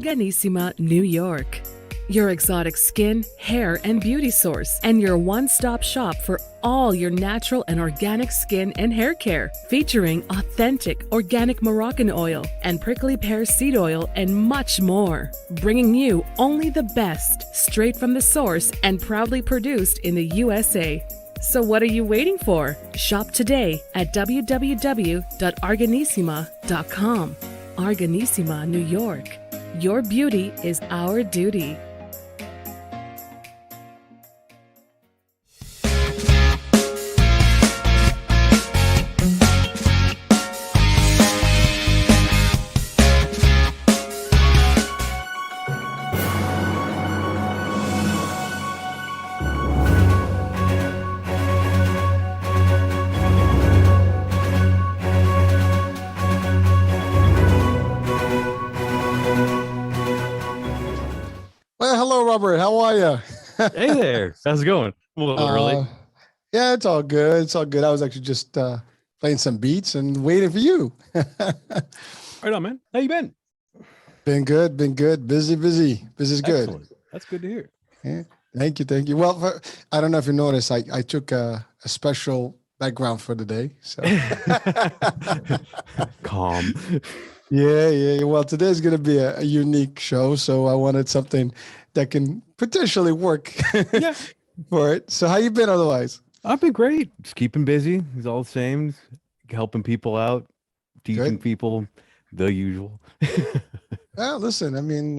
Arganissima, New York. Your exotic skin, hair, and beauty source, and your one-stop shop for all your natural and organic skin and hair care, featuring authentic organic Moroccan oil and prickly pear seed oil and much more, bringing you only the best, straight from the source and proudly produced in the USA. So what are you waiting for? Shop today at www.arganissima.com. Arganissima, New York. Your beauty is our duty. Well, hello, Robert. How are you? Hey there. How's it going? A little early. Yeah, it's all good. It's all good. I was actually just playing some beats and waiting for you. Right on, man. How you been? Been good. Been good. Busy. Busy is good. Excellent. That's good to hear. Yeah. Thank you. Thank you. Well, I don't know if you noticed, I took a special background for the day. So Calm. yeah. Well, today's going to be a unique show. So I wanted something that can potentially work Yeah. for it. So how you been otherwise? I've been great. Just keeping busy. It's all the same. Helping people out, teaching Good. people the usual. Well, listen, I mean,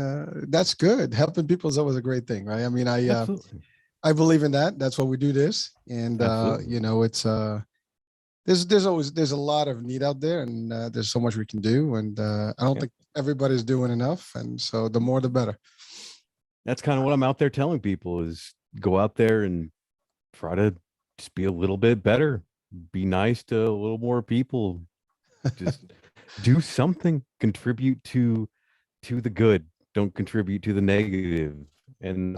that's good. Helping people is always a great thing, right? I mean, Absolutely. I believe in that. That's why we do this. And, Absolutely. you know, it's, there's a lot of need out there, and there's so much we can do. And I don't Yeah. think everybody's doing enough. And so the more, the better. That's kind of what I'm out there telling people is go out there and try to just be a little bit better. Be nice to a little more people. Just do something, contribute to the good. Don't contribute to the negative. And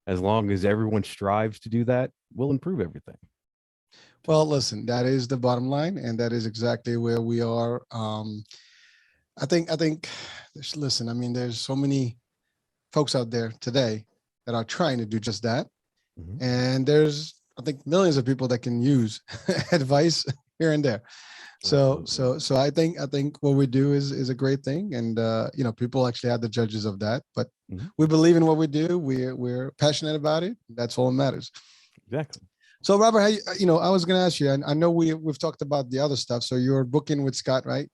as long as everyone strives to do that, we'll improve everything. Well, listen, that is the bottom line. And that is exactly where we are. I think, listen, I mean, there's so many folks out there today that are trying to do just that. Mhm. And there's, I think, millions of people that can use advice here and there. So I think what we do is a great thing, and you know, people actually are the judges of that. But Mhm. we believe in what we do. We're passionate about it. That's all that matters. Exactly. So, Robert, you know, I was going to ask you, and I know we've talked about the other stuff. So you're booking with Scott, right?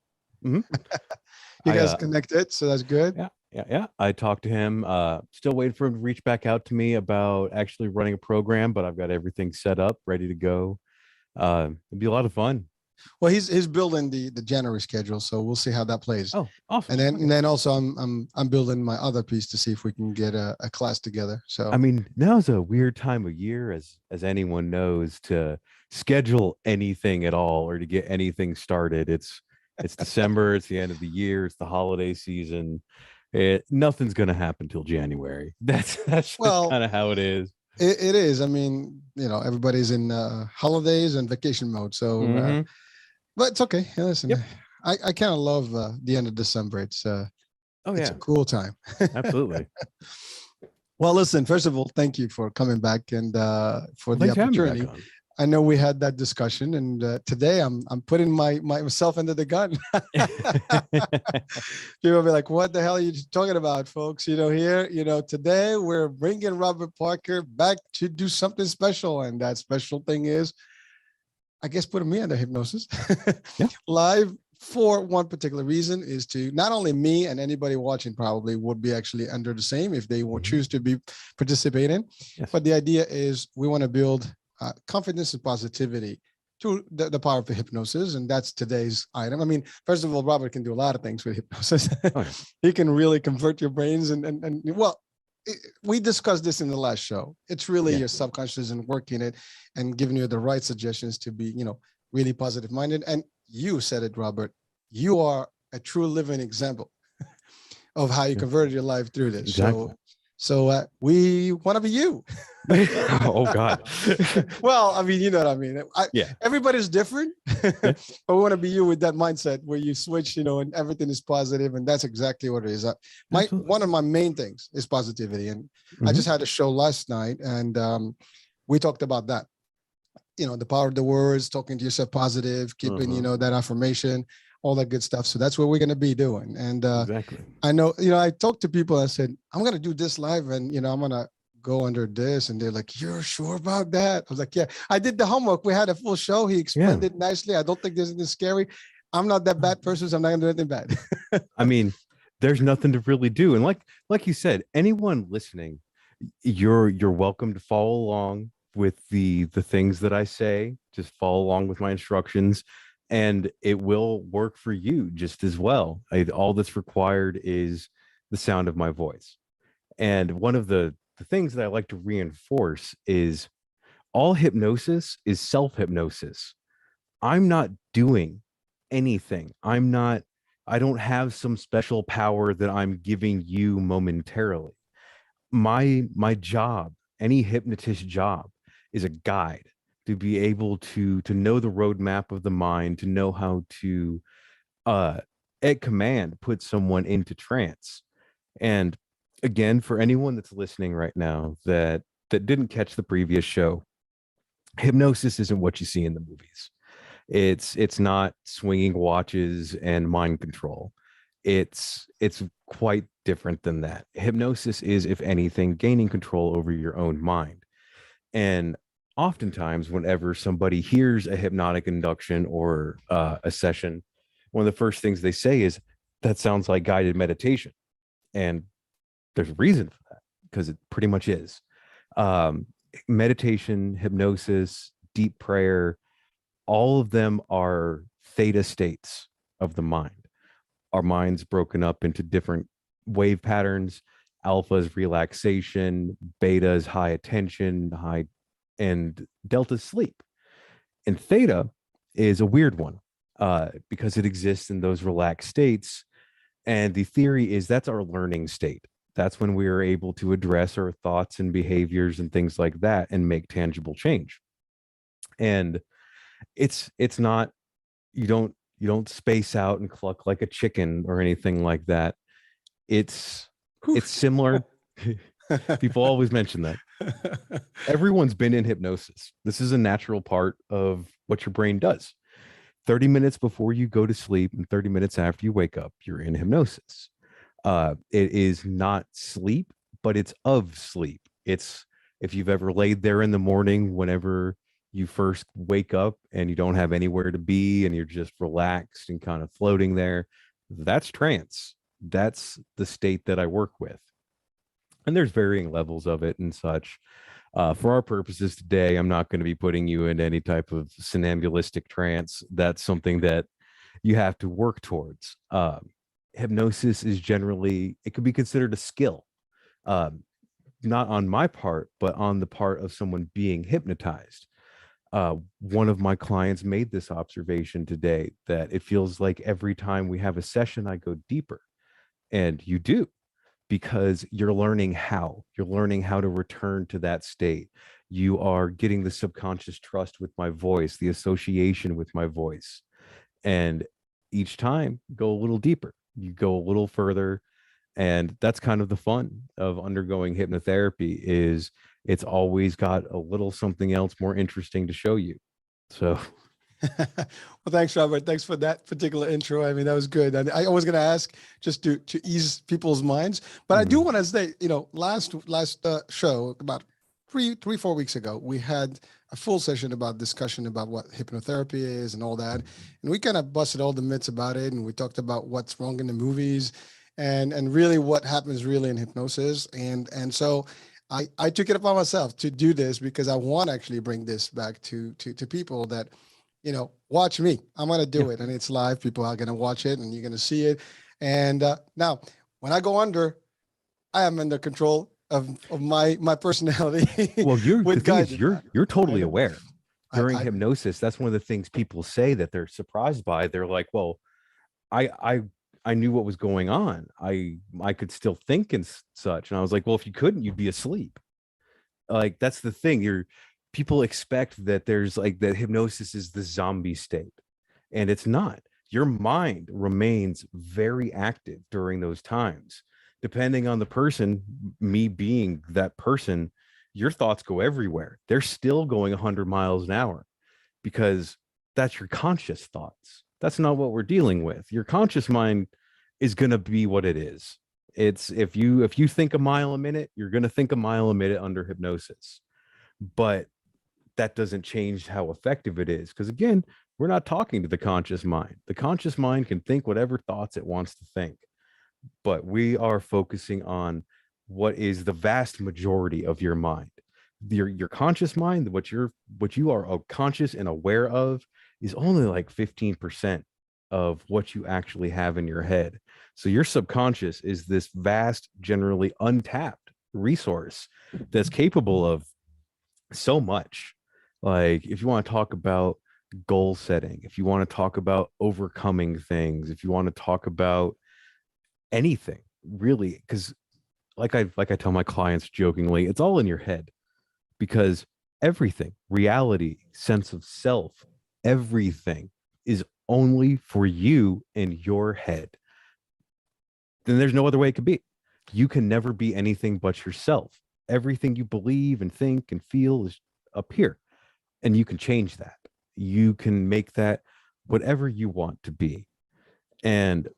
Mhm. You I, guys connected, so that's good. Yeah. I talked to him. Still waiting for him to reach back out to me about actually running a program, but I've got everything set up, ready to go. It'd be a lot of fun. Well, he's building the January schedule, so we'll see how that plays. Oh, awesome. And then also I'm building my other piece to see if we can get a class together. So I mean, now's a weird time of year, as anyone knows, to schedule anything at all or to get anything started. It's December. It's the end of the year. It's the holiday season. Nothing's gonna happen till January. That's just Well, kind of how it is. it is. I mean, you know, everybody's in holidays and vacation mode. So, Mhm. but it's okay. Hey, listen, Yep. I kind of love the end of December. It's Oh it's yeah, a cool time. absolutely. Well, listen, first of all, thank you for coming back and for Well, the thanks for having me opportunity. back on. I know we had that discussion, and today I'm putting myself under the gun. People will be like, "What the hell are you talking about, folks?" You know, here, you know, today we're bringing Robert Parker back to do something special, and that special thing is, I guess, putting me under hypnosis Yeah. live for one particular reason, is to not only me and anybody watching probably would be actually under the same if they would Mhm. choose to be participating, Yes. but the idea is we want to build confidence and positivity to the power of the hypnosis, and that's today's item. I mean, first of all, Robert can do a lot of things with hypnosis. Oh, yeah. He can really convert your brains, and well, we discussed this in the last show. It's really Yeah. your subconscious and working it and giving you the right suggestions to be, you know, really positive minded. And you said it, Robert. You are a true living example of how you Yeah. converted your life through this. Exactly. So we want to be you. Oh God. Well, I mean, you know what I mean. Yeah. Everybody's different, Yeah. but we want to be you with that mindset where you switch, and everything is positive, and that's exactly what it is. Absolutely. One of my main things is positivity, and I Mhm. just had a show last night, and we talked about that. The power of the words, talking to yourself positive, keeping that affirmation, all that good stuff. So that's what we're going to be doing. And Exactly. I know, I talked to people. I said, I'm going to do this live, and I'm going to go under this, and they're like, "You're sure about that?" I was like, "Yeah, I did the homework. We had a full show. He explained it nicely. I don't think there's anything scary. I'm not that bad person, so I'm not going to do anything bad." I mean, there's nothing to really do. And like you said, anyone listening, you're welcome to follow along with the things that I say. Just follow along with my instructions, and it will work for you just as well. All that's required is the sound of my voice. And one of the things that I like to reinforce is all hypnosis is self-hypnosis. I'm not doing anything. I don't have some special power that I'm giving you momentarily. My job, any hypnotist job, is a guide to be able to know the roadmap of the mind, to know how to at command put someone into trance. And again, for anyone that's listening right now that didn't catch the previous show, hypnosis isn't what you see in the movies. It's not swinging watches and mind control. It's quite different than that. Hypnosis is, if anything, gaining control over your own mind. And oftentimes, whenever somebody hears a hypnotic induction or a session, one of the first things they say is, "That sounds like guided meditation." And there's a reason for that, because it pretty much is. Um, Meditation, hypnosis, deep prayer, all of them are theta states of the mind. Our mind's broken up into different wave patterns. Alpha is relaxation, beta is high attention, and delta is sleep. And theta is a weird one because it exists in those relaxed states. And the theory is that's our learning state. That's when we are able to address our thoughts and behaviors and things like that and make tangible change. And it's not, you don't space out and cluck like a chicken or anything like that. It's similar. People always mention that. Everyone's been in hypnosis. This is a natural part of what your brain does. 30 minutes before you go to sleep and 30 minutes after you wake up, you're in hypnosis. It is not sleep, but it's of sleep. It's, if you've ever laid there in the morning, whenever you first wake up and you don't have anywhere to be and you're just relaxed and kind of floating there, that's trance. That's the state that I work with. And there's varying levels of it and such. For our purposes today, I'm not going to be putting you in any type of somnambulistic trance. That's something that you have to work towards. Hypnosis is generally, it could be considered a skill, not on my part, but on the part of someone being hypnotized. One of my clients made this observation today, that it feels like every time we have a session, I go deeper. And you do, because you're learning how to return to that state. You are getting the subconscious trust with my voice, the association with my voice. And each time go a little deeper, you go a little further. And that's kind of the fun of undergoing hypnotherapy, is it's always got a little something else more interesting to show you. So well, thanks, Robert. Thanks for that particular intro. I mean, that was good. And I was going to ask just to ease people's minds, but I do want to say, last show, about 4 weeks ago, we had a full session about discussion about what hypnotherapy is and all that. And we kind of busted all the myths about it. And we talked about what's wrong in the movies and really what happens really in hypnosis. And so I took it upon myself to do this because I want to actually bring this back to people that, watch me. I'm going to do it. And it's live. People are going to watch it and you're going to see it. And now when I go under, I am under control of my personality. Well, you're totally I- aware during I- hypnosis. That's one of the things people say that they're surprised by. They're like, well, I I knew what was going on. I could still think and such. And I was like, well, if you couldn't, you'd be asleep. Like, that's the thing. People expect that there's like that hypnosis is the zombie state, and it's not. Your mind remains very active during those times. Depending on the person, me being that person, your thoughts go everywhere. They're still going 100 miles an hour because that's your conscious thoughts. That's not what we're dealing with. Your conscious mind is going to be what it is. It's if you think a mile a minute, you're going to think a mile a minute under hypnosis. But that doesn't change how effective it is, because again, we're not talking to the conscious mind. The conscious mind can think whatever thoughts it wants to think, but we are focusing on what is the vast majority of your mind. Your conscious mind, what you are conscious and aware of, is only like 15% of what you actually have in your head. So your subconscious is this vast, generally untapped resource that's capable of so much. Like, if you want to talk about goal setting, if you want to talk about overcoming things, if you want to talk about anything, really, because like I tell my clients jokingly, it's all in your head, because everything, reality, sense of self, everything is only for you in your head. Then there's no other way it could be. You can never be anything but yourself. Everything you believe and think and feel is up here, and you can change that. You can make that whatever you want to be. And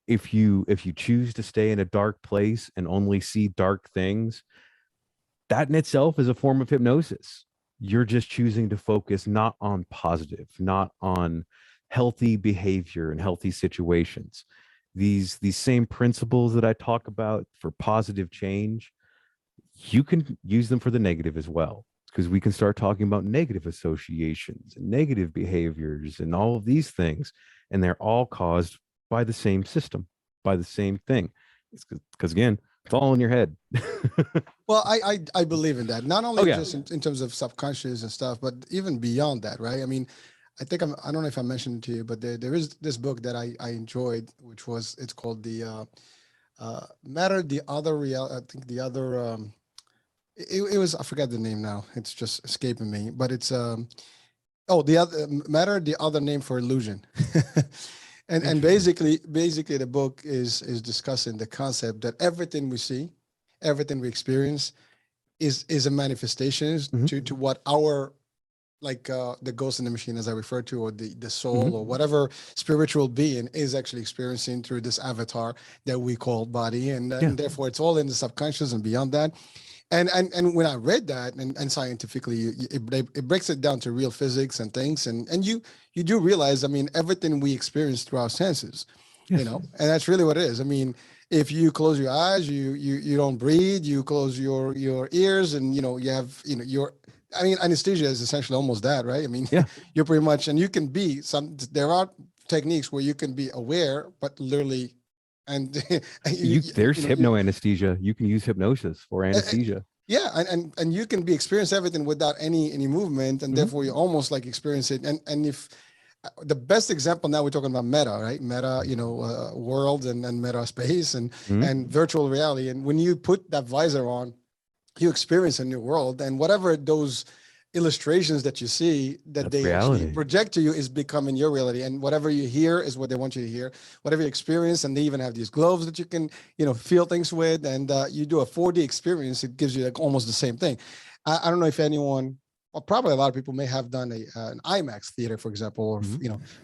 if you choose to stay in a dark place and only see dark things, that in itself is a form of hypnosis. You're just choosing to focus not on positive, not on healthy behavior and healthy situations. These same principles that I talk about for positive change, you can use them for the negative as well, because we can start talking about negative associations and negative behaviors and all of these things, and they're all caused by the same system, by the same thing. It's because again, it's all in your head. Well, I believe in that. Not only Oh, yeah. just in terms of subconscious and stuff, but even beyond that, right? I mean, I think I don't know if I mentioned it to you, but there is this book that I enjoyed, it's called the Matter the Other Real. I think the other it was, I forgot the name now. It's just escaping me, but it's the other Matter, the other name for illusion. And basically the book is discussing the concept that everything we see, everything we experience is a manifestation to what our, like the ghost in the machine, as I refer to, or the soul, or whatever spiritual being is actually experiencing through this avatar that we call body, and therefore it's all in the subconscious and beyond that. And when I read that, and scientifically, it breaks it down to real physics and things, and you do realize, I mean, everything we experience through our senses, Yes. you know, and that's really what it is. I mean, if you close your eyes, you don't breathe, you close your ears, and you have I mean, anesthesia is essentially almost that, right? I mean, Yeah. you're pretty much, and you can be there are techniques where you can be aware, but literally, and There's hypnoanesthesia. You can use hypnosis for anesthesia. Yeah, and you can be experience everything without any movement, and therefore you almost like experience it. And if the best example, now we're talking about meta, right? Meta, world and meta space and virtual reality. And when you put that visor on, you experience a new world, and whatever those illustrations that you see that That's they reality. actually project to you is becoming your reality, and whatever you hear is what they want you to hear, whatever you experience. And they even have these gloves that you can feel things with, and you do a 4D experience, it gives you like almost the same thing. I don't know if anyone, well, probably a lot of people may have done an IMAX theater, for example, or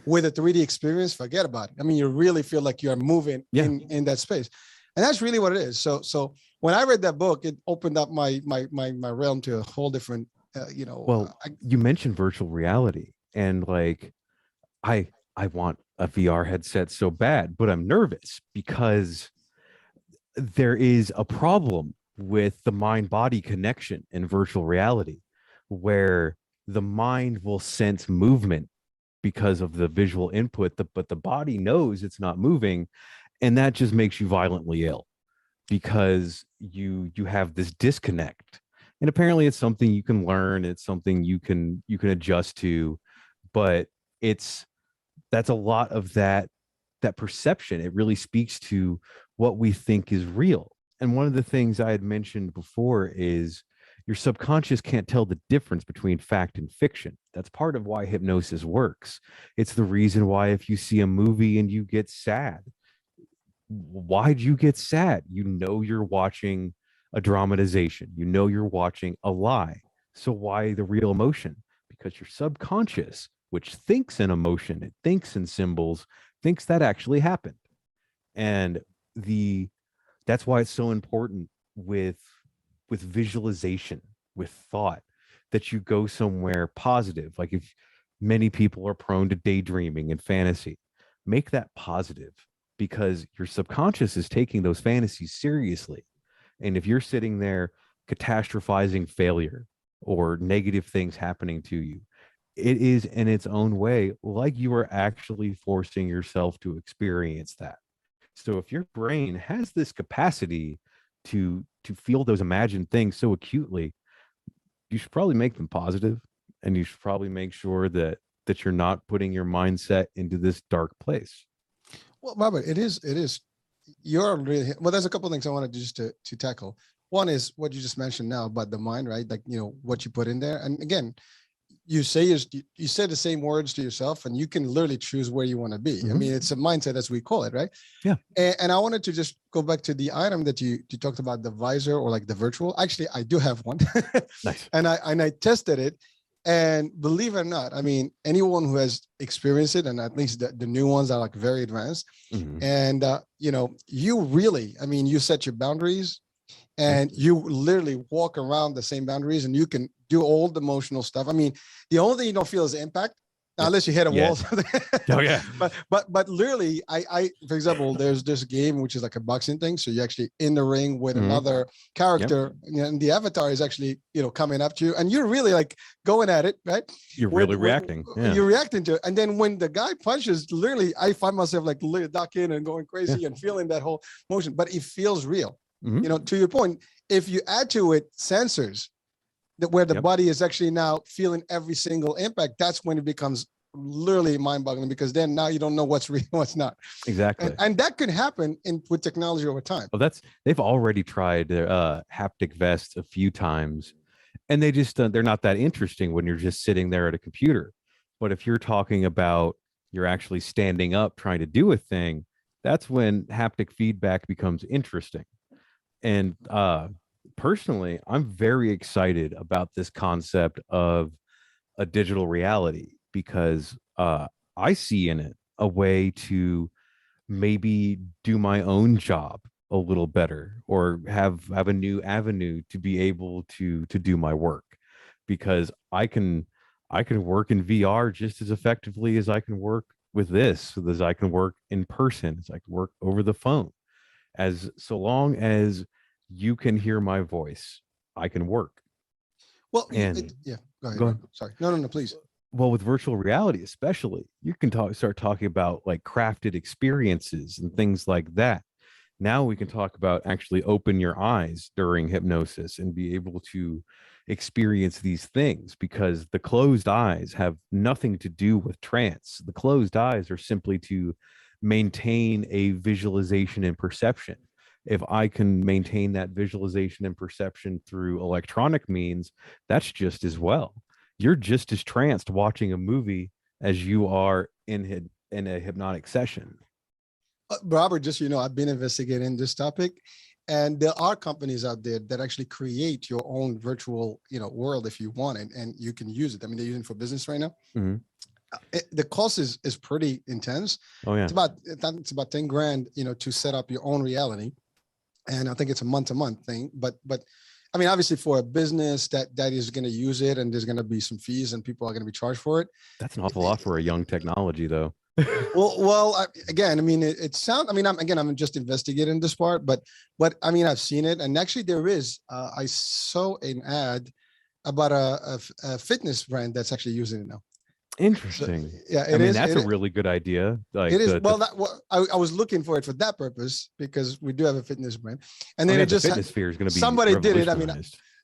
with a 3D experience. Forget about it. I mean, you really feel like you're moving in that space, and that's really what it is. So when I read that book, it opened up my realm to a whole different Well, you mentioned virtual reality, and like I want a VR headset so bad, but I'm nervous because there is a problem with the mind body connection in virtual reality, where the mind will sense movement because of the visual input, but the body knows it's not moving, and that just makes you violently ill because you have this disconnect. And apparently it's something you can learn, it's something you can adjust to, but that's a lot of that that perception. It really speaks to what we think is real. And one of the things I had mentioned before is your subconscious can't tell the difference between fact and fiction. That's part of why hypnosis works. It's the reason why if you see a movie and you get sad, why'd you get sad? You know you're watching a dramatization. You know you're watching a lie. So why the real emotion? Because your subconscious, which thinks in emotion, it thinks in symbols, thinks that actually happened. And that's why it's so important with visualization, with thought, that you go somewhere positive. Like if many people are prone to daydreaming and fantasy, make that positive, because your subconscious is taking those fantasies seriously. And if you're sitting there catastrophizing failure or negative things happening to you, it is in its own way like you are actually forcing yourself to experience that. So if your brain has this capacity to feel those imagined things so acutely, you should probably make them positive, and you should probably make sure that you're not putting your mindset into this dark place. Well, Robert, it is. You're really well. There's a couple of things I wanted just to tackle. One is what you just mentioned now about the mind, right? Like, what you put in there. And again, you say you say the same words to yourself, and you can literally choose where you want to be. I mean, it's a mindset, as we call it, right? Yeah. And I wanted to just go back to the item that you talked about, the visor, or like the virtual. Actually, I do have one. Nice. And I tested it. And believe it or not, I mean, anyone who has experienced it, and at least the new ones are like very advanced. And, you really, I mean, you set your boundaries, and you literally walk around the same boundaries, and you can do all the emotional stuff. I mean, the only thing you don't feel is the impact, unless you hit a wall. Oh yeah. But literally, I for example, there's this game which is like a boxing thing. So you're actually in the ring with another character, and the avatar is actually coming up to you, and you're really like going at it, right? You're really reacting. You're reacting to it, and then when the guy punches, literally, I find myself like ducking and going crazy and feeling that whole motion. But it feels real. To your point, if you add to it sensors where the body is actually now feeling every single impact, that's when it becomes literally mind-boggling, because then now you don't know what's real, what's not. Exactly. And that could happen with technology over time. Well, they've already tried their haptic vests a few times, and they just they're not that interesting when you're just sitting there at a computer. But if you're talking about you're actually standing up trying to do a thing, that's when haptic feedback becomes interesting. And personally, I'm very excited about this concept of a digital reality, because I see in it a way to maybe do my own job a little better, or have a new avenue to be able to do my work, because I can work in VR just as effectively as I can work with this, as I can work in person, as I can work over the phone. So long as you can hear my voice, I can work. Well, Go ahead. Sorry. No, please. Well, with virtual reality, especially, you can start talking about like crafted experiences and things like that. Now we can talk about actually open your eyes during hypnosis and be able to experience these things, because the closed eyes have nothing to do with trance. The closed eyes are simply to maintain a visualization and perception. If I can maintain that visualization and perception through electronic means, that's just as well. You're just as tranced watching a movie as you are in a hypnotic session. Robert, just I've been investigating this topic, and there are companies out there that actually create your own virtual world if you want it, and you can use it. I mean, they're using it for business right now. The cost is pretty intense. Oh yeah, it's about 10 grand, to set up your own reality. And I think it's a month-to-month thing, but I mean, obviously for a business that is going to use it, and there's going to be some fees, and people are going to be charged for it. That's an awful lot for a young technology, though. Again, I mean, it sounds. I mean, I'm just investigating this part, but I mean, I've seen it, and actually, there is. I saw an ad about a fitness brand that's actually using it now. Interesting. So, yeah, I mean, that's a really good idea. Like it is. I was looking for it for that purpose, because we do have a fitness brand, and then the fitness sphere is going to be somebody did it. I mean,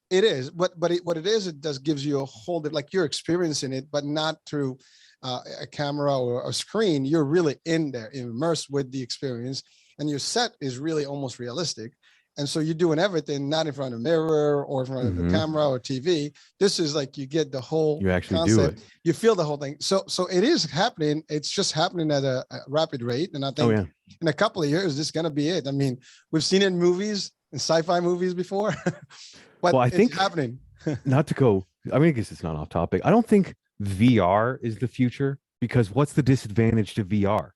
it is, but what it is, it gives you a whole, like you're experiencing it, but not through a camera or a screen, you're really in there, immersed with the experience, and your set is really almost realistic. And so you're doing everything not in front of a mirror or in front of a camera or TV. This is like you get the whole You actually concept. do it. You feel the whole thing. So it is happening. It's just happening at a rapid rate. And I think in a couple of years, this is going to be it. I mean, we've seen it in movies, in sci-fi movies before, but well, I it's think happening. not to go, I mean, I guess it's not off topic. I don't think VR is the future, because what's the disadvantage to VR?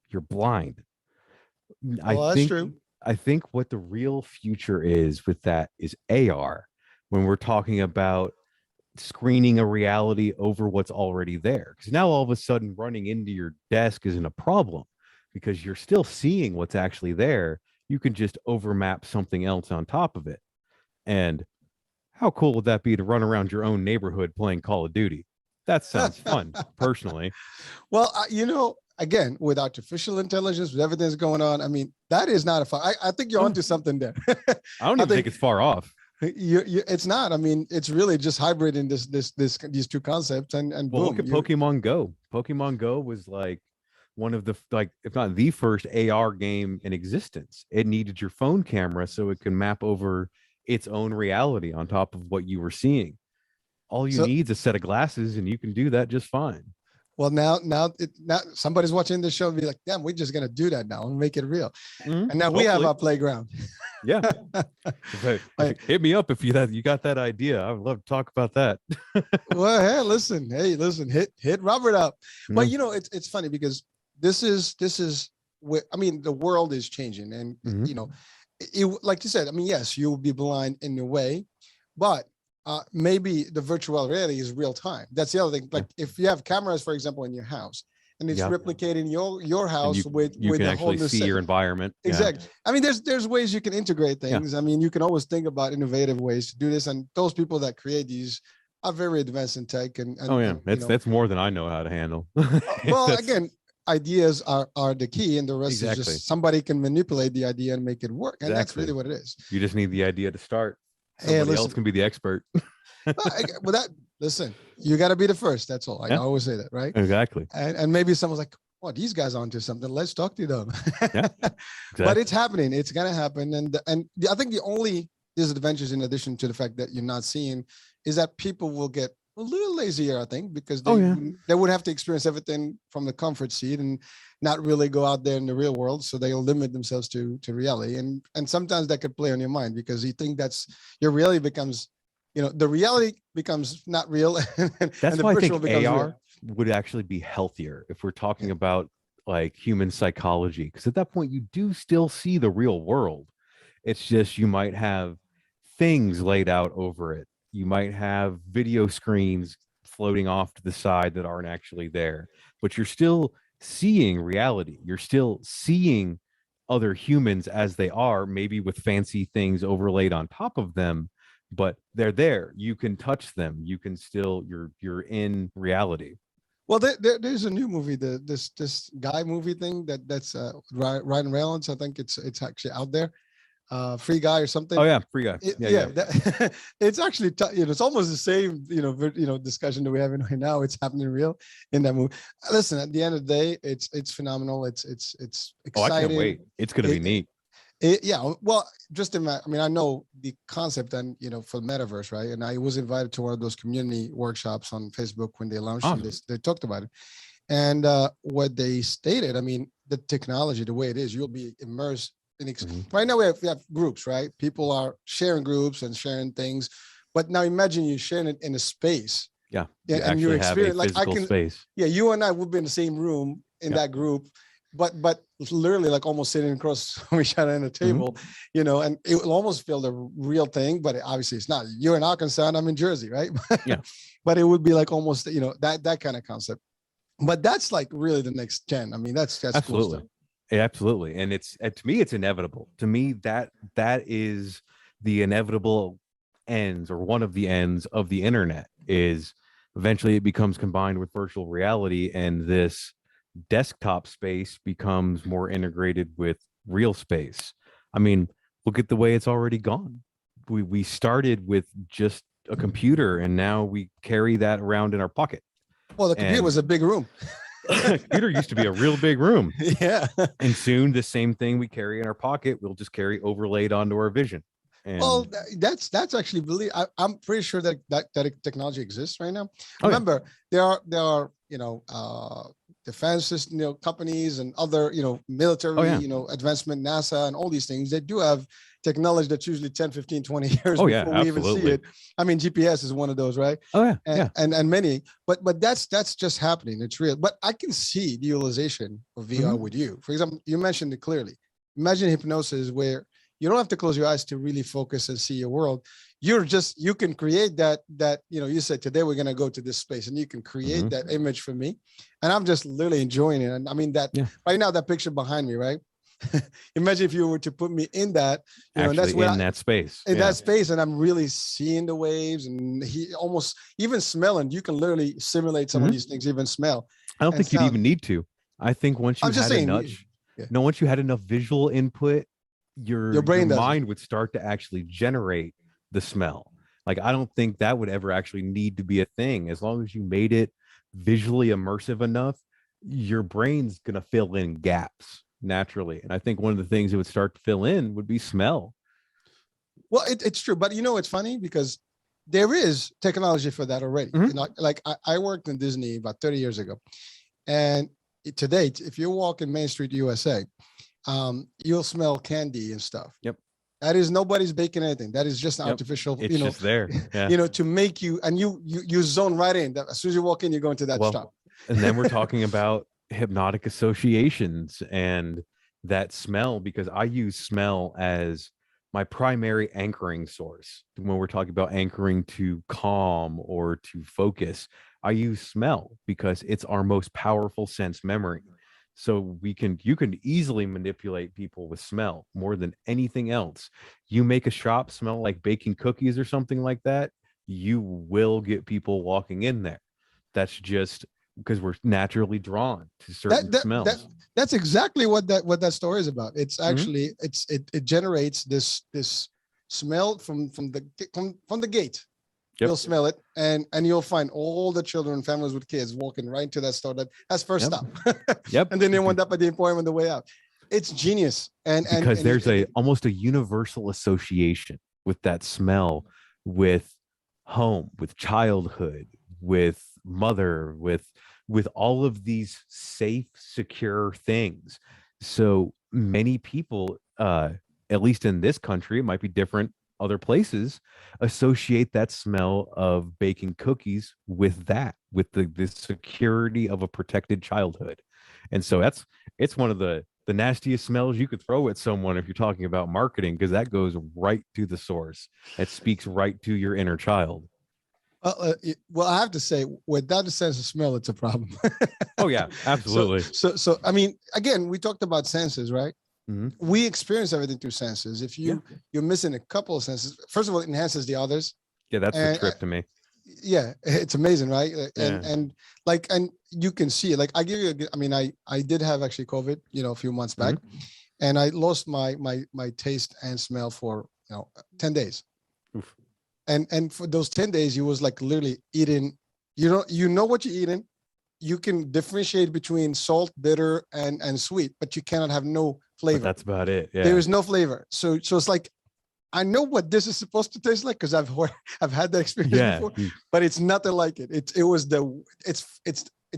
You're blind. Well, that's true. I think what the real future is with that is AR, when we're talking about screening a reality over what's already there. Because now all of a sudden running into your desk isn't a problem, because you're still seeing what's actually there. You can just overmap something else on top of it. And how cool would that be to run around your own neighborhood playing Call of Duty? That sounds fun, personally. Well, again, with artificial intelligence, with everything that's going on, I mean, that is not a fun. I think you're onto something there. I don't even think it's far off. It's not. I mean, it's really just hybrid in these two concepts, and well, boom. Look at Pokemon Go. Pokemon Go was like one of the, like, if not the first AR game in existence. It needed your phone camera so it can map over its own reality on top of what you were seeing. All you need is a set of glasses, and you can do that just fine. Well, now somebody's watching this show and be like, damn, we're just going to do that now and make it real. And now we have our playground. Yeah. Hit me up if you got that idea. I would love to talk about that. Well, hey, listen, hit Robert up. But it's funny because this is where, I mean, the world is changing, and like you said, I mean, yes, you will be blind in a way, but maybe the virtual reality is real time. That's the other thing. Like if you have cameras, for example, in your house, and it's replicating your house with can the actually whole see your environment. Exactly. Yeah. I mean, there's ways you can integrate things. I mean, you can always think about innovative ways to do this, and those people that create these are very advanced in tech. And that's more than I know how to handle. Well, again, ideas are the key, and the rest is just somebody can manipulate the idea and make it work, and that's really what it is. You just need the idea to start. Somebody else can be the expert. Listen, you got to be the first. That's all. I always say that, right? Exactly. And maybe someone's like, "Oh, these guys are onto something. Let's talk to them." Exactly. But it's happening. It's gonna happen. And I think the only disadvantages, in addition to the fact that you're not seeing, is that people will get a little lazier, I think, because they would have to experience everything from the comfort seat and not really go out there in the real world. So they'll limit themselves to reality. And sometimes that could play on your mind, because you think that's your reality becomes, the reality becomes not real. That's why I think AR would actually be healthier if we're talking about like human psychology, because at that point you do still see the real world. It's just you might have things laid out over it. You might have video screens floating off to the side that aren't actually there, but you're still seeing reality. You're still seeing other humans as they are, maybe with fancy things overlaid on top of them, but they're there. You can touch them. You can still, you're in reality. Well, there's a new movie, this guy movie thing that's Ryan Reynolds. I think it's actually out there. Free Guy or something. Oh yeah, Free Guy. It's actually it's almost the same discussion that we're having right now. It's happening real in that movie. Listen, at the end of the day, it's phenomenal. It's exciting. Oh, I can't wait. It's gonna be neat. Well, just I know the concept, and for the metaverse, right? And I was invited to one of those community workshops on Facebook when they launched it. They talked about it, and what they stated, I mean, the technology, the way it is, you'll be immersed. Right now we have groups, right? People are sharing groups and sharing things, but now imagine you sharing it in a space. And you experience like space. You and I would be in the same room in that group, but literally like almost sitting across from each other on a table, and it will almost feel the real thing, but obviously it's not. You're in Arkansas and I'm in Jersey, right? But it would be like almost that kind of concept. But that's like really the next gen. I mean, that's absolutely cool stuff. Yeah, absolutely. And to me, it's inevitable. To me, that is the inevitable ends, or one of the ends of the internet, is eventually it becomes combined with virtual reality, and this desktop space becomes more integrated with real space. I mean, look at the way it's already gone. We started with just a computer, and now we carry that around in our pocket. Well, the computer was a big room. Computer used to be a real big room. Yeah. And soon the same thing we carry in our pocket, we'll just carry overlaid onto our vision. And Well, that's actually I'm pretty sure that technology exists right now. Oh, yeah. Remember, there are defense system, companies and other military Oh, yeah. advancement, NASA and all these things. They do have technology that's usually 10, 15, 20 years Oh, yeah, before we even see absolutely. it. I mean, GPS is one of those, right? Oh, yeah. And, Yeah. and many, but that's just happening. It's real. But I can see the utilization of VR Mhm. with you. For example, you mentioned it clearly. Imagine hypnosis where you don't have to close your eyes to really focus and see your world. You can create that, you said today we're going to go to this space and you can create Mhm. that image for me. And I'm just literally enjoying it. And I mean that Yeah. right now, that picture behind me, right? Imagine if you were to put me in that, and that's Actually, where in that space. in Yeah. that space, and I'm really seeing the waves and he almost even smelling. You can literally simulate some of Mhm. these things, even smell. I don't and think you'd sound. even need to. I think once you I'm just had saying, enough, yeah. no, once you had enough visual input, your brain does it. mind would start to actually generate the smell. Like, I don't think that would ever actually need to be a thing. As long as you made it visually immersive enough, your brain's gonna fill in gaps naturally. And I think one of the things it would start to fill in would be smell. Well, it's true, but it's funny because there is technology for that already. Mhm. Like I worked in Disney about 30 years ago, and to date, if you walk in Main Street, USA, you'll smell candy and stuff. Yep. That is nobody's baking anything. That is just Yep. artificial. It's just there. Yeah. To make you, and you zone right in. As soon as you walk in, you go into that Well, shop. And then we're talking about hypnotic associations and that smell, because I use smell as my primary anchoring source. When we're talking about anchoring to calm or to focus, I use smell because it's our most powerful sense memory. So you can easily manipulate people with smell more than anything else. You make a shop smell like baking cookies or something like that, you will get people walking in there. That's just because we're naturally drawn to certain smells. That's exactly what that story is about. It's Mhm. actually it generates this smell from the gate. Yep. You'll smell it, and you'll find all the children and families with kids walking right into that store. That's first Yep. stop. Yep. And then they wind up at the employment on the way out. It's genius. Because there's almost a universal association with that smell, with home, with childhood, with mother, with all of these safe, secure things. So many people, at least in this country, it might be different other places, associate that smell of baking cookies with the security of a protected childhood. And so it's one of the nastiest smells you could throw at someone if you're talking about marketing, because that goes right to the source. It speaks right to your inner child. Well, I have to say, without a sense of smell, it's a problem. Oh yeah, absolutely. So I mean, again, we talked about senses, right? Mhm. We experience everything through senses. If you're missing a couple of senses, first of all, it enhances the others. Yeah, that's the trip to me. Yeah, it's amazing, right? Yeah. And you can see it. Like I give you, I did have actually COVID, a few months back, and I lost my taste and smell for 10 days. Oof. And for those 10 days, you was like literally eating, you know what you're eating. You can differentiate between salt, bitter, and sweet, but you cannot have no flavor. But that's about it. Yeah. There is no flavor. So it's like, I know what this is supposed to taste like because I've had that experience before, but it's nothing like it. It's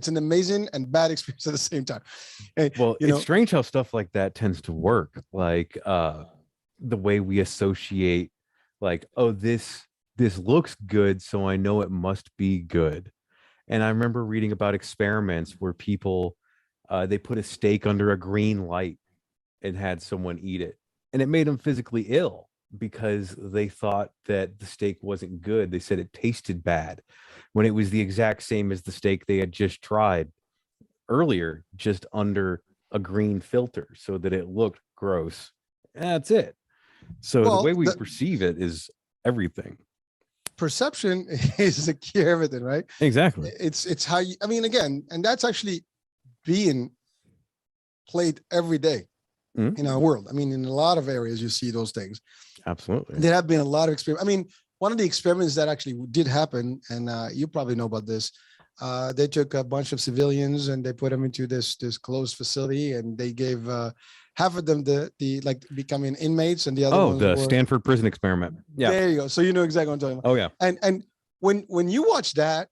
an amazing and bad experience at the same time. And, well, it's strange how stuff like that tends to work. Like the way we associate, like, oh, this looks good, so I know it must be good. And I remember reading about experiments where people they put a steak under a green light and had someone eat it, and it made them physically ill because they thought that the steak wasn't good. They said it tasted bad when it was the exact same as the steak they had just tried earlier, just under a green filter, so that it looked gross. And that's it. So the way we perceive it is everything. Perception is the key to everything, right? Exactly. It's how you, I mean, again, and that's actually being played every day in our world. I mean, in a lot of areas, you see those things. Absolutely. There have been a lot of experiments. I mean, one of the experiments that actually did happen, and you probably know about this, They took a bunch of civilians and they put them into this closed facility, and they gave half of them the like becoming inmates, and the other ones the were Stanford prison experiment. Yeah. there you go. So you know exactly what I'm talking about. Oh yeah. And when you watch that,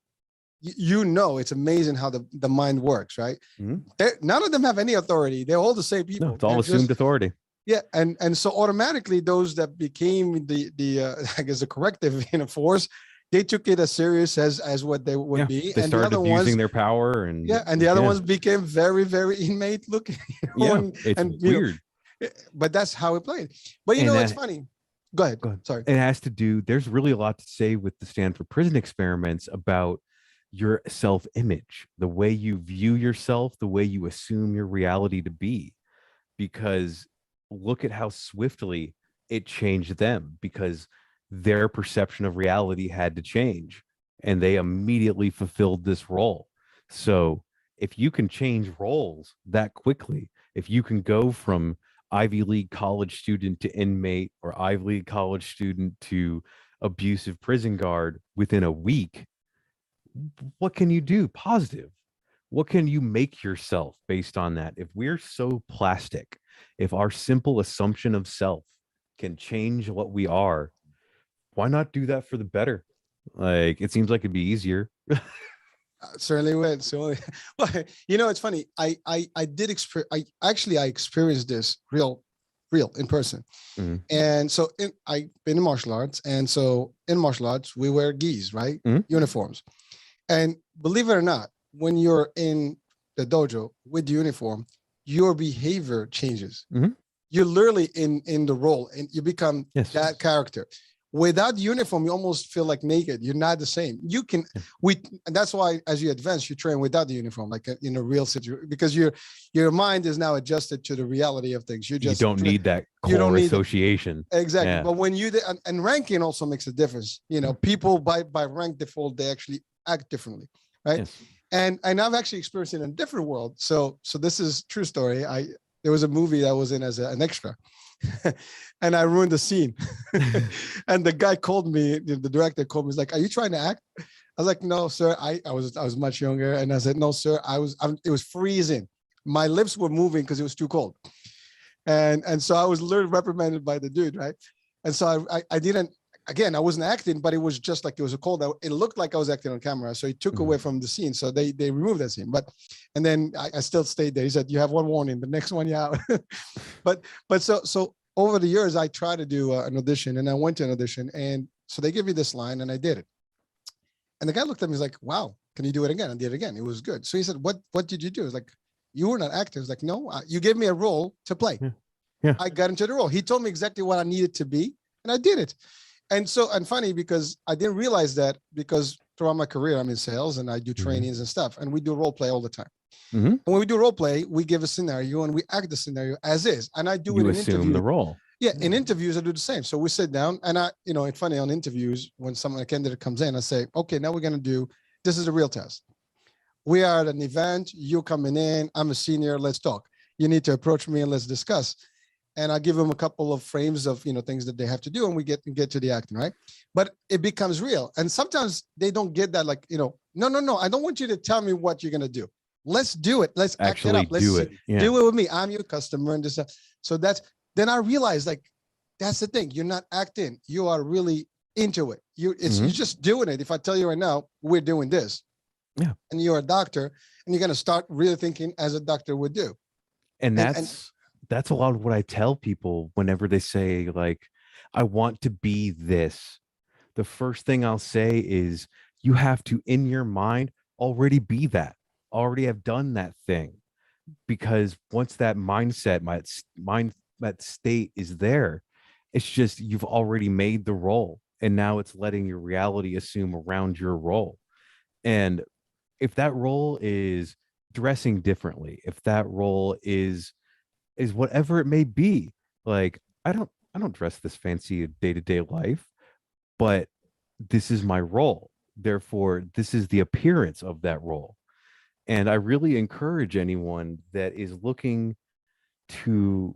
you know it's amazing how the mind works, right? Mhm. None of them have any authority. They're all the same people. No, it's all They're assumed just- authority. Yeah, and so automatically those that became the I guess the corrective force, they took it as serious as what they would Yeah. be, They and started the other abusing ones, their power, and yeah, and the other ones became very inmate looking. yeah, it's and weird. But that's how it played. But And it's funny. Go ahead. Go ahead. Sorry. It has to do, there's really a lot to say with the Stanford prison experiments about your self-image, the way you view yourself, the way you assume your reality to be. Because look at how swiftly it changed them, because their perception of reality had to change, and they immediately fulfilled this role. So if you can change roles that quickly, if you can go from Ivy League college student to inmate, or Ivy League college student to abusive prison guard within a week, what can you do positive? What can you make yourself based on that? If we're so plastic, if our simple assumption of self can change what we are, why not do that for the better? Like, it seems like it'd be easier. Certainly would. So, well, it's funny. I did experience. I experienced this real in person. Mhm. And so I've been in martial arts, and so in martial arts we wear gis, right? Mhm. Uniforms. And believe it or not, when you're in the dojo with the uniform, your behavior changes. Mhm. You're literally in the role, and you become Yes. that character. Without the uniform, you almost feel like naked. You're not the same. You can and that's why as you advance, you train without the uniform, like in a real situation, because your mind is now adjusted to the reality of things. You don't need that you don't core need association. exactly. Yeah. But when and ranking also makes a difference. People by rank default, they actually act differently, right? Yes. And I've actually experienced it in a different world. So this is true story. There was a movie that I was in as an extra, and I ruined the scene. And the guy called me, the director called me. He's like, "Are you trying to act?" I was like, "No, sir. I was much younger." And I said, "No, sir. It was freezing. My lips were moving because it was too cold." And so I was literally reprimanded by the dude, right? And so I didn't. Again, I wasn't acting, but it was just like it was a cold. It looked like I was acting on camera, so he took away from the scene. So they removed that scene. And then I still stayed there. He said, "You have one warning. The next one, yeah." but so over the years, I tried to do an audition, and I went to an audition, and so they give you this line, and I did it. And the guy looked at me, he's like, "Wow, can you do it again?" I did it again. It was good. So he said, "What did you do?" I was like, "You were not acting." I was like, "No, you gave me a role to play." Yeah. I got into the role. He told me exactly what I needed to be, and I did it. And funny, because I didn't realize that, because throughout my career, I'm in sales and I do trainings and stuff, and we do role play all the time. Mhm. And when we do role play, we give a scenario and we act the scenario as is. And I do You it in assume interview. the role. Yeah, in interviews, I do the same. So we sit down, and it's funny, on interviews, when a candidate comes in, I say, "Okay, now we're going to do, this is a real test. We are at an event, you're coming in, I'm a senior, let's talk. You need to approach me and let's discuss." And I give them a couple of frames of, things that they have to do, and we get to the acting, right? But it becomes real. And sometimes they don't get that, like, no, I don't want you to tell me what you're going to do. Let's do it. Let's Actually act it up. Let's do it. Yeah. do it with me. I'm your customer and this. So then I realized, like, that's the thing. You're not acting. You are really into it. You're just doing it. If I tell you right now, we're doing this. Yeah. And you're a doctor, and you're going to start really thinking as a doctor would do. And that's a lot of what I tell people whenever they say, like, I want to be this. The first thing I'll say is, you have to, in your mind, already be that, already have done that thing. Because once that mindset, that state is there, it's just, you've already made the role. And now it's letting your reality assume around your role. And if that role is dressing differently, if that role is whatever it may be, like, I don't dress this fancy day-to-day life, but this is my role. Therefore, this is the appearance of that role. And I really encourage anyone that is looking to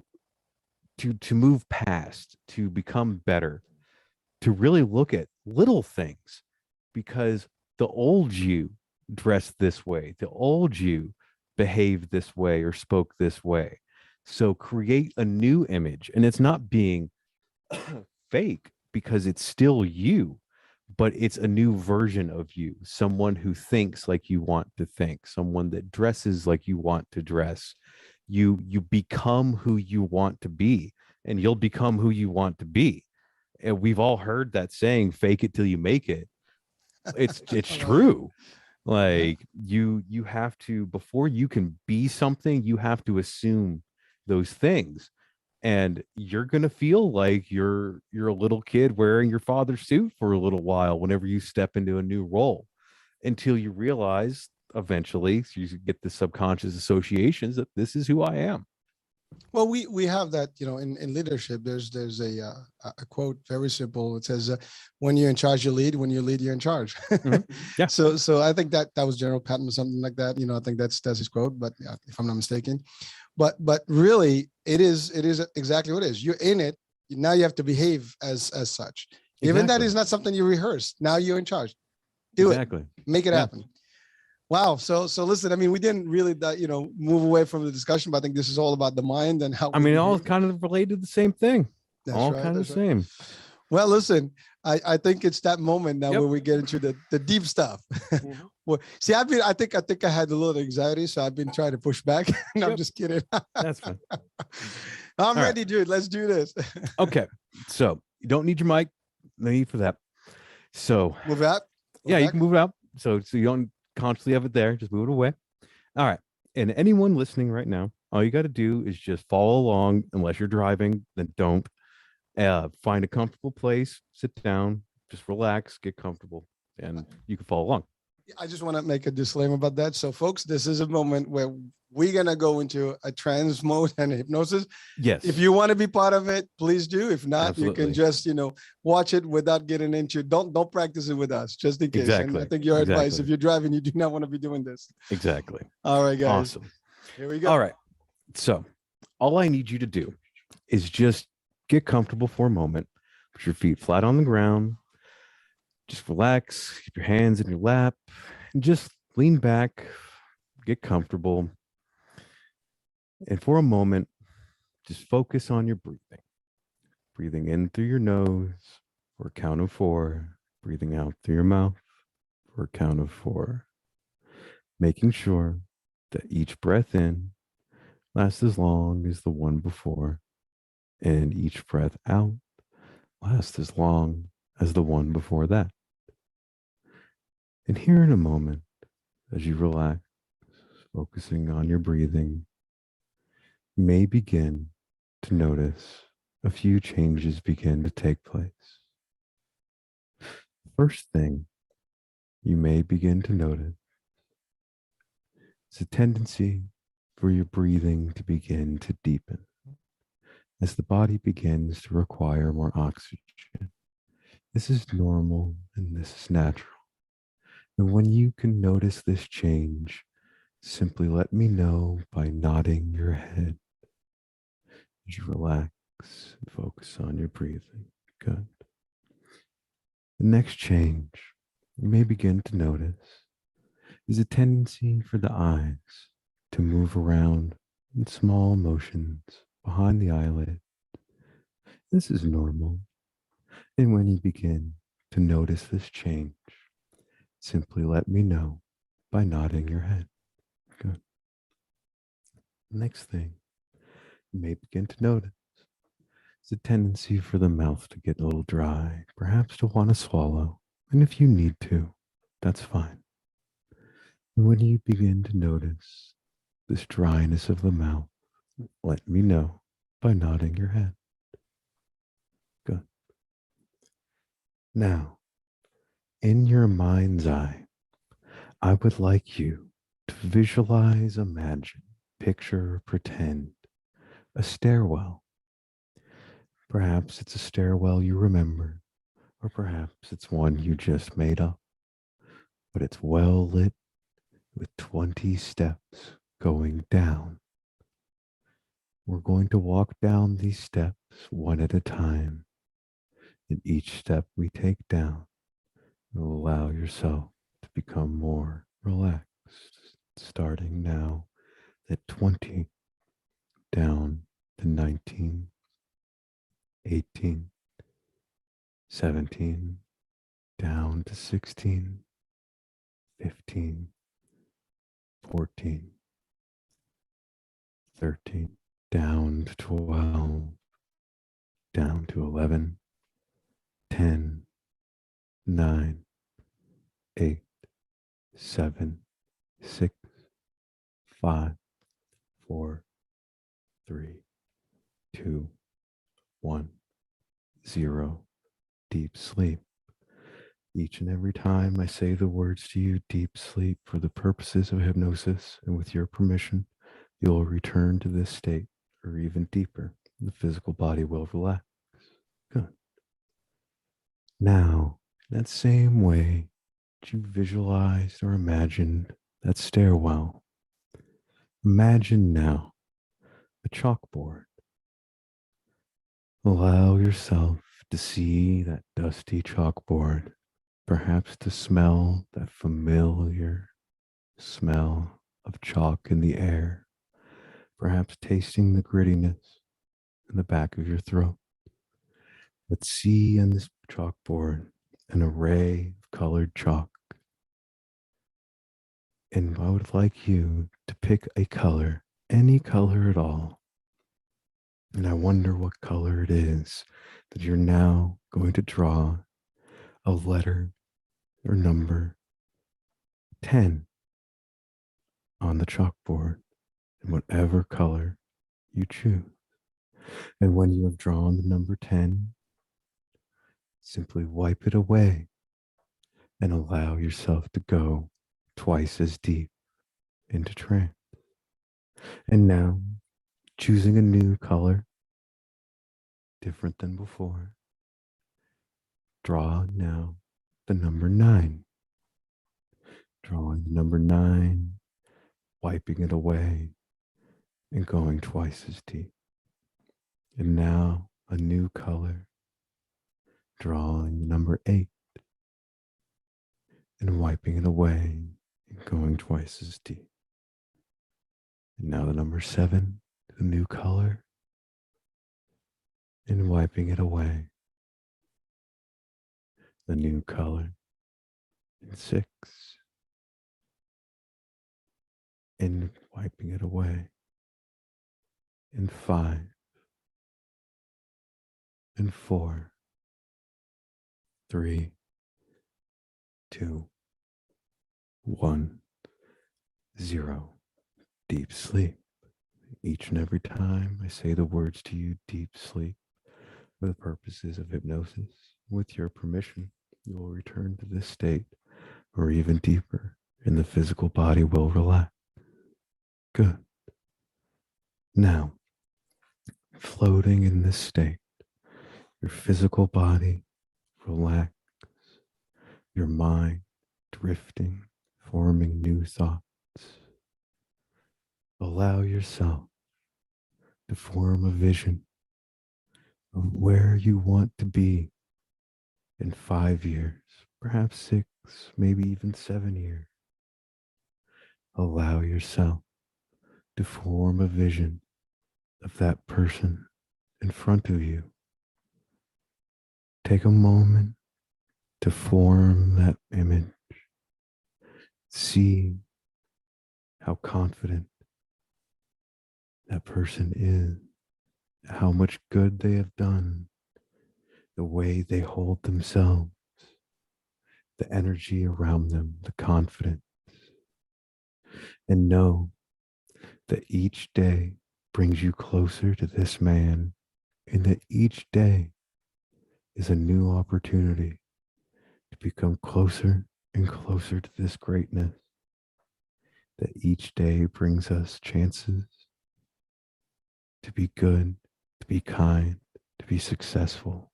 move past, to become better, to really look at little things, because the old you dressed this way. The old you behaved this way or spoke this way. So create a new image. And it's not being fake because it's still you, but it's a new version of you, someone who thinks like you want to think, someone that dresses like you want to dress. You become who you want to be, and you'll become who you want to be. And we've all heard that saying, fake it till you make it. It's I love it. true. Like you have to, before you can be something, you have to assume those things. And you're going to feel like you're a little kid wearing your father's suit for a little while whenever you step into a new role, until you realize eventually, so you get the subconscious associations that this is who I am. Well, we have that, in leadership. There's a quote, very simple. It says, "When you're in charge, you lead. When you lead, you're in charge." Yeah. So I think that was General Patton or something like that. I think that's his quote, but if I'm not mistaken. But really, it is exactly what it is. You're in it. Now you have to behave as such. Even that Exactly. is not something you rehearse. Now you're in charge. Do Exactly. it. Make it Yeah. happen. Wow. So listen, I mean, we didn't really move away from the discussion, but I think this is all about the mind and how I we mean, all behave. kind of related to the same thing. That's All right. kind of That's the right. same. Well, listen, I think it's that moment now Yep. where we get into the deep stuff. Mhm. Well, see, I think I had a little anxiety, so I've been trying to push back. No, I'm Yep. just kidding. That's fine. I'm right. ready, dude. Let's do this. Okay. So you don't need your mic. No need for that. So Move out. yeah, you can move it out. So you don't consciously have it there. Just move it away. All right. And anyone listening right now, all you got to do is just follow along. Unless you're driving, then don't. Find a comfortable place, sit down, just relax, get comfortable, and you can follow along. I just want to make a disclaimer about that. So, folks, this is a moment where we're gonna go into a trance mode and hypnosis. Yes. If you want to be part of it, please do. If not, Absolutely. you can just watch it without getting into. Don't practice it with us, just in case. Exactly. And I think your advice, Exactly. if you're driving, you do not want to be doing this. Exactly. All right, guys. Awesome. Here we go. All right. So all I need you to do is just get comfortable for a moment. Put your feet flat on the ground. Just relax. Keep your hands in your lap and just lean back. Get comfortable. And for a moment, just focus on your breathing. Breathing in through your nose for a count of 4. Breathing out through your mouth for a count of 4. Making sure that each breath in lasts as long as the one before, and each breath out lasts as long as the one before that. And here in a moment, as you relax, focusing on your breathing, you may begin to notice a few changes begin to take place. First thing you may begin to notice is a tendency for your breathing to begin to deepen as the body begins to require more oxygen. This is normal and this is natural. And when you can notice this change, simply let me know by nodding your head as you relax and focus on your breathing. Good. The next change you may begin to notice is a tendency for the eyes to move around in small motions behind the eyelid. This is normal. And when you begin to notice this change, simply let me know by nodding your head. Good. Next thing you may begin to notice is a tendency for the mouth to get a little dry, perhaps to want to swallow. And if you need to, that's fine. And when you begin to notice this dryness of the mouth, let me know by nodding your head. Good. Now, in your mind's eye, I would like you to visualize, imagine, picture, pretend a stairwell. Perhaps it's a stairwell you remember, or perhaps it's one you just made up, but it's well lit with 20 steps going down. We're going to walk down these steps one at a time. And each step we take down will allow yourself to become more relaxed, starting now at 20, down to 19, 18, 17, down to 16, 15, 14, 13, down to 12, down to 11, 10, 9, 8, 7, 6, 5, 4, 3, 2, 1, 0. Deep sleep. Each and every time I say the words to you, deep sleep, for the purposes of hypnosis, and with your permission, you'll return to this state or even deeper. The physical body will relax. Good. Now, in that same way that you visualized or imagined that stairwell, imagine now a chalkboard. Allow yourself to see that dusty chalkboard, perhaps to smell that familiar smell of chalk in the air, perhaps tasting the grittiness in the back of your throat. But see on this chalkboard an array of colored chalk. And I would like you to pick a color, any color at all. And I wonder what color it is that you're now going to draw a letter or number 10 on the chalkboard in whatever color you choose. And when you have drawn the number 10, simply wipe it away and allow yourself to go twice as deep into trance. And now, choosing a new color, different than before, draw now the number 9. Drawing the number 9, wiping it away, and going twice as deep. And now a new color, drawing the number 8, and wiping it away, and going twice as deep. And now the number 7, the new color, and wiping it away. The new color, and 6, and wiping it away. And 5, and 4, 3, 2, 1, 0. Deep sleep. Each and every time I say the words to you, deep sleep, for the purposes of hypnosis, with your permission, you will return to this state or even deeper, and the physical body will relax. Good. Now, floating in this state, your physical body relax, your mind drifting, forming new thoughts. Allow yourself to form a vision of where you want to be in 5 years, perhaps 6, maybe even 7 years. Allow yourself to form a vision of that person in front of you. Take a moment to form that image. See how confident that person is, how much good they have done, the way they hold themselves, the energy around them, the confidence. And know that each day brings you closer to this man, and that each day is a new opportunity to become closer and closer to this greatness. That each day brings us chances to be good, to be kind, to be successful.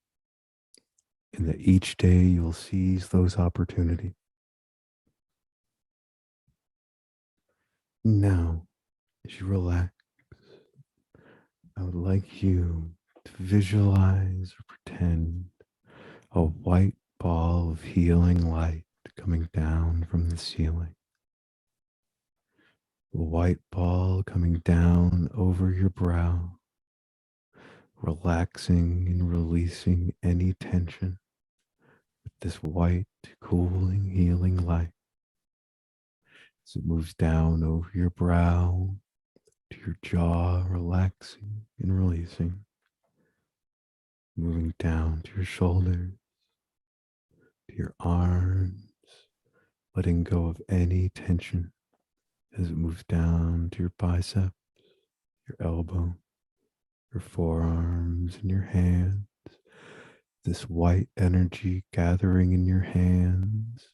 And that each day you'll seize those opportunities. Now, as you relax, I would like you to visualize or pretend a white ball of healing light coming down from the ceiling. A white ball coming down over your brow, relaxing and releasing any tension with this white, cooling, healing light. As it moves down over your brow to your jaw, relaxing and releasing, moving down to your shoulders, to your arms, letting go of any tension as it moves down to your biceps, your elbow, your forearms, and your hands. This white energy gathering in your hands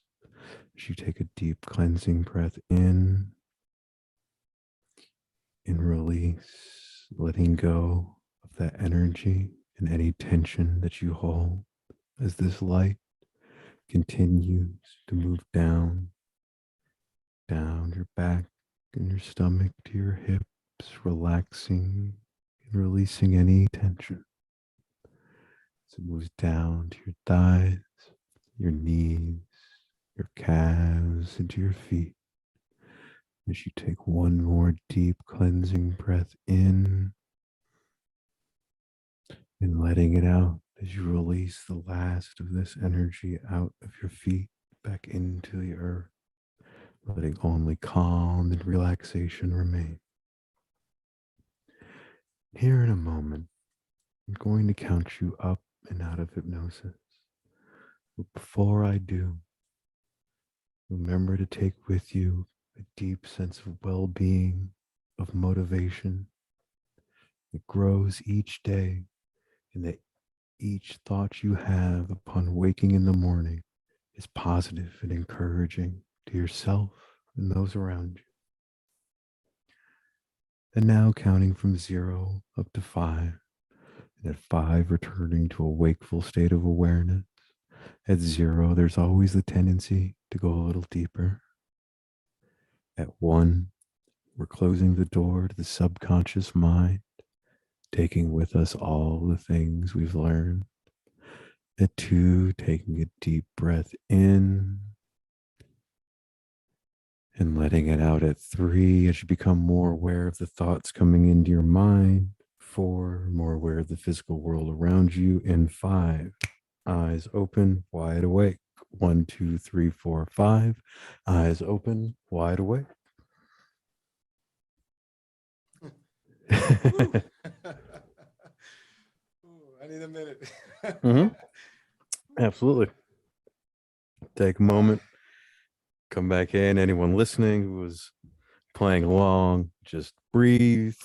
as you take a deep cleansing breath in and release, letting go of that energy and any tension that you hold as this light continues to move down your back and your stomach to your hips, relaxing and releasing any tension. As it moves down to your thighs, your knees, your calves, into your feet. As you take one more deep cleansing breath in and letting it out as you release the last of this energy out of your feet back into the earth, letting only calm and relaxation remain. Here in a moment, I'm going to count you up and out of hypnosis. But before I do, remember to take with you a deep sense of well-being, of motivation that grows each day, and that each thought you have upon waking in the morning is positive and encouraging to yourself and those around you. And now counting from 0 up to 5, and at 5 returning to a wakeful state of awareness. At 0, there's always the tendency to go a little deeper. At 1, we're closing the door to the subconscious mind, taking with us all the things we've learned. At 2, taking a deep breath in and letting it out. At 3, as you become more aware of the thoughts coming into your mind. 4, more aware of the physical world around you. And 5, eyes open, wide awake. 1, 2, 3, 4, 5, eyes open, wide awake. Ooh, I need a minute. Absolutely. Take a moment, come back in. Anyone listening who was playing along, just breathe.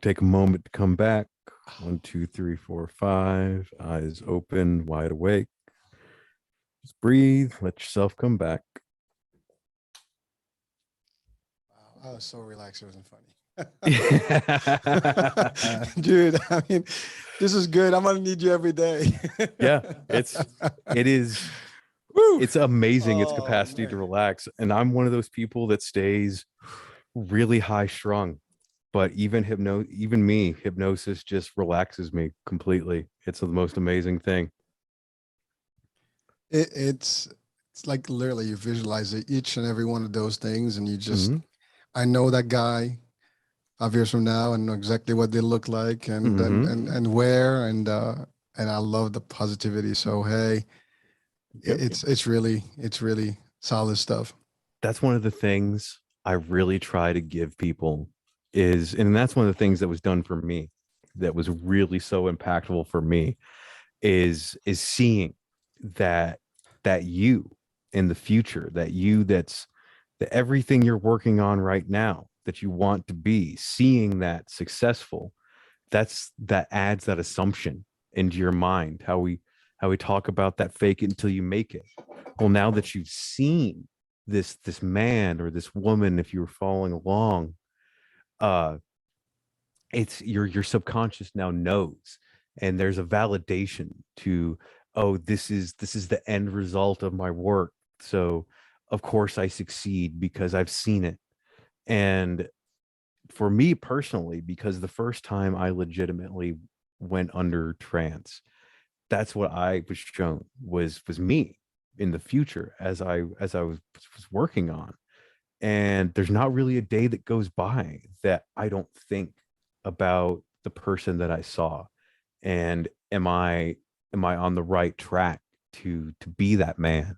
Take a moment to come back. 1, 2, 3, 4, 5, eyes open, wide awake. Just breathe, let yourself come back. Wow, I was so relaxed. It wasn't funny. Dude, I mean, this is good. I'm gonna need you every day. Yeah, it is. Woo! It's amazing, its Oh, capacity to man. relax. And I'm one of those people that stays really high strung. But even hypnosis just relaxes me completely. It's the most amazing thing. It's like literally you visualize it, each and every one of those things, and you just, Mhm. I know that guy 5 years from now, and know exactly what they look like, and Mhm. where, and I love the positivity. So hey, Yep. it's really solid stuff. That's one of the things I really try to give people is, and that's one of the things that was done for me that was really so impactful for me is seeing that you in the future, that everything you're working on right now that you want to be, seeing that successful, that adds that assumption into your mind. How we talk about that fake it until you make it. Well, now that you've seen this man or this woman, if you were following along, uh it's your subconscious now knows, and there's a validation to, oh, this is the end result of my work, so of course I succeed because I've seen it. And for me personally, because the first time I legitimately went under trance, that's what I was shown was me in the future as I was working on. And there's not really a day that goes by that I don't think about the person that I saw, and am I on the right track to be that man.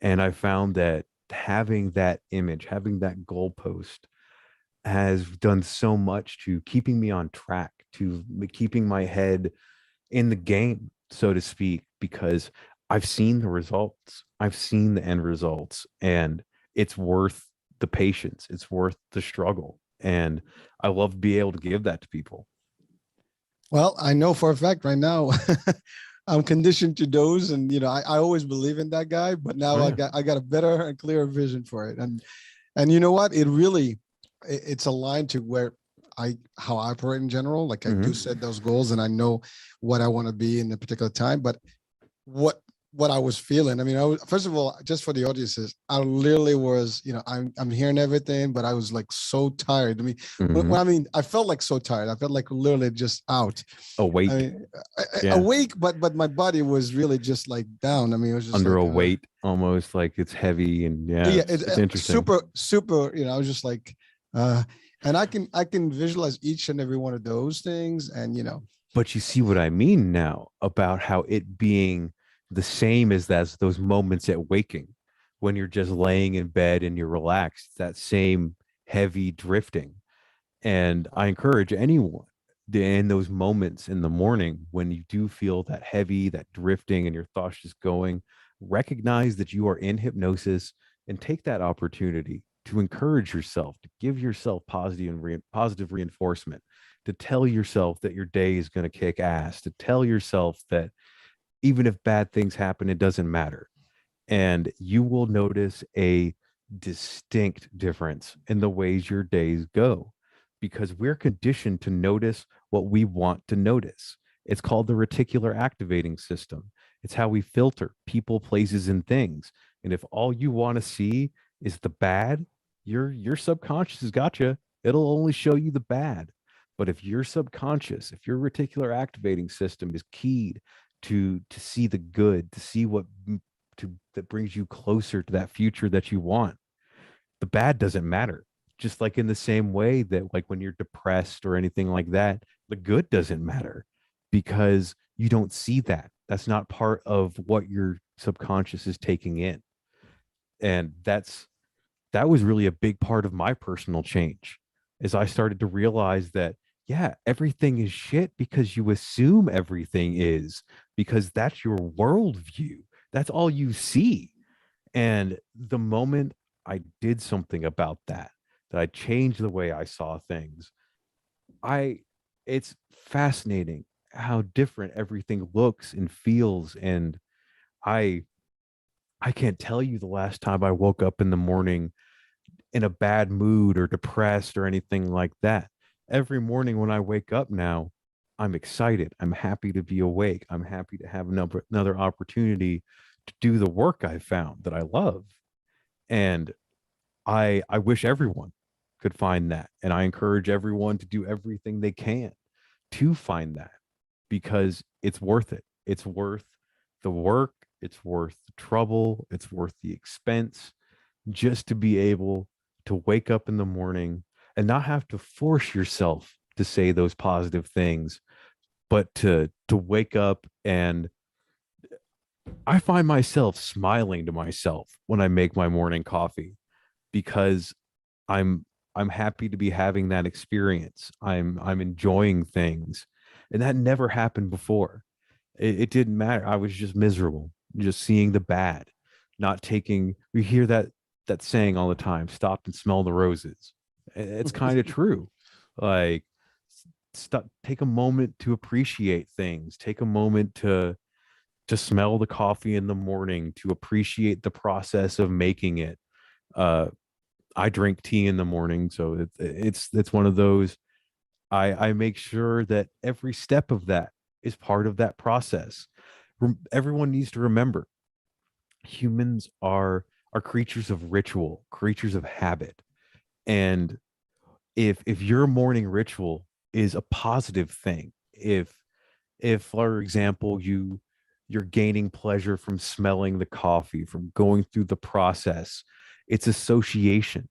And I found that having that image, having that goalpost has done so much to keeping me on track, to keeping my head in the game, so to speak, because I've seen the results. I've seen the end results, and it's worth the patience. It's worth the struggle. And I love to be able to give that to people. Well, I know for a fact right now, I'm conditioned to those, and I always believe in that guy, but now Oh, I yeah. got a better and clearer vision for it. And you know what? It really it's aligned to where how I operate in general. Like, I do Mhm. set those goals and I know what I want to be in a particular time. But what what I was feeling. I mean, first of all, just for the audiences, I literally was, I'm hearing everything, but I was like so tired. I mean, Mhm. I felt like so tired. I felt like literally just out. I Awake. mean, Yeah. awake, but my body was really just like down. I mean, it was just Under like, a weight, almost like it's heavy. And yeah, yeah, it's interesting. super, super. I was just like, uh, and I can visualize each and every one of those things, and But you see what I mean now about how it being the same as those moments at waking, when you're just laying in bed and you're relaxed, that same heavy drifting. And I encourage anyone in those moments in the morning when you do feel that heavy, that drifting, and your thoughts just going, recognize that you are in hypnosis and take that opportunity to encourage yourself, to give yourself positive reinforcement, to tell yourself that your day is going to kick ass, to tell yourself that even if bad things happen, it doesn't matter. And you will notice a distinct difference in the ways your days go, because we're conditioned to notice what we want to notice. It's called the reticular activating system. It's how we filter people, places, and things. And if all you want to see is the bad, your subconscious has got you. It'll only show you the bad. But if your subconscious, if your reticular activating system is keyed to see the good, to see what that brings you closer to that future that you want, the bad doesn't matter. Just like in the same way that, like, when you're depressed or anything like that, the good doesn't matter, because you don't see that. That's not part of what your subconscious is taking in. And that was really a big part of my personal change, is I started to realize that, yeah, everything is shit because you assume everything is, because that's your worldview. That's all you see. And the moment I did something about that, that I changed the way I saw things, I it's fascinating how different everything looks and feels. And I I can't tell you the last time I woke up in the morning in a bad mood or depressed or anything like that. Every morning when I wake up now, I'm excited. I'm happy to be awake. I'm happy to have another opportunity to do the work I found that I love. And I wish everyone could find that. And I encourage everyone to do everything they can to find that, because it's worth it. It's worth the work, it's worth the trouble, it's worth the expense, just to be able to wake up in the morning and not have to force yourself to say those positive things, but to wake up. And I find myself smiling to myself when I make my morning coffee, because I'm I'm happy to be having that experience. I'm enjoying things. And that never happened before. It didn't matter. I was just miserable, just seeing the bad, not taking. We hear that saying all the time, stop and smell the roses. It's kind of true. Like, stop, take a moment to appreciate things. Take a moment to smell the coffee in the morning, to appreciate the process of making it. Uh, I drink tea in the morning, so it's one of those. I make sure that every step of that is part of that process. Everyone needs to remember, humans are creatures of ritual, creatures of habit. And if your morning ritual is a positive thing, if for example you're gaining pleasure from smelling the coffee, from going through the process, it's association.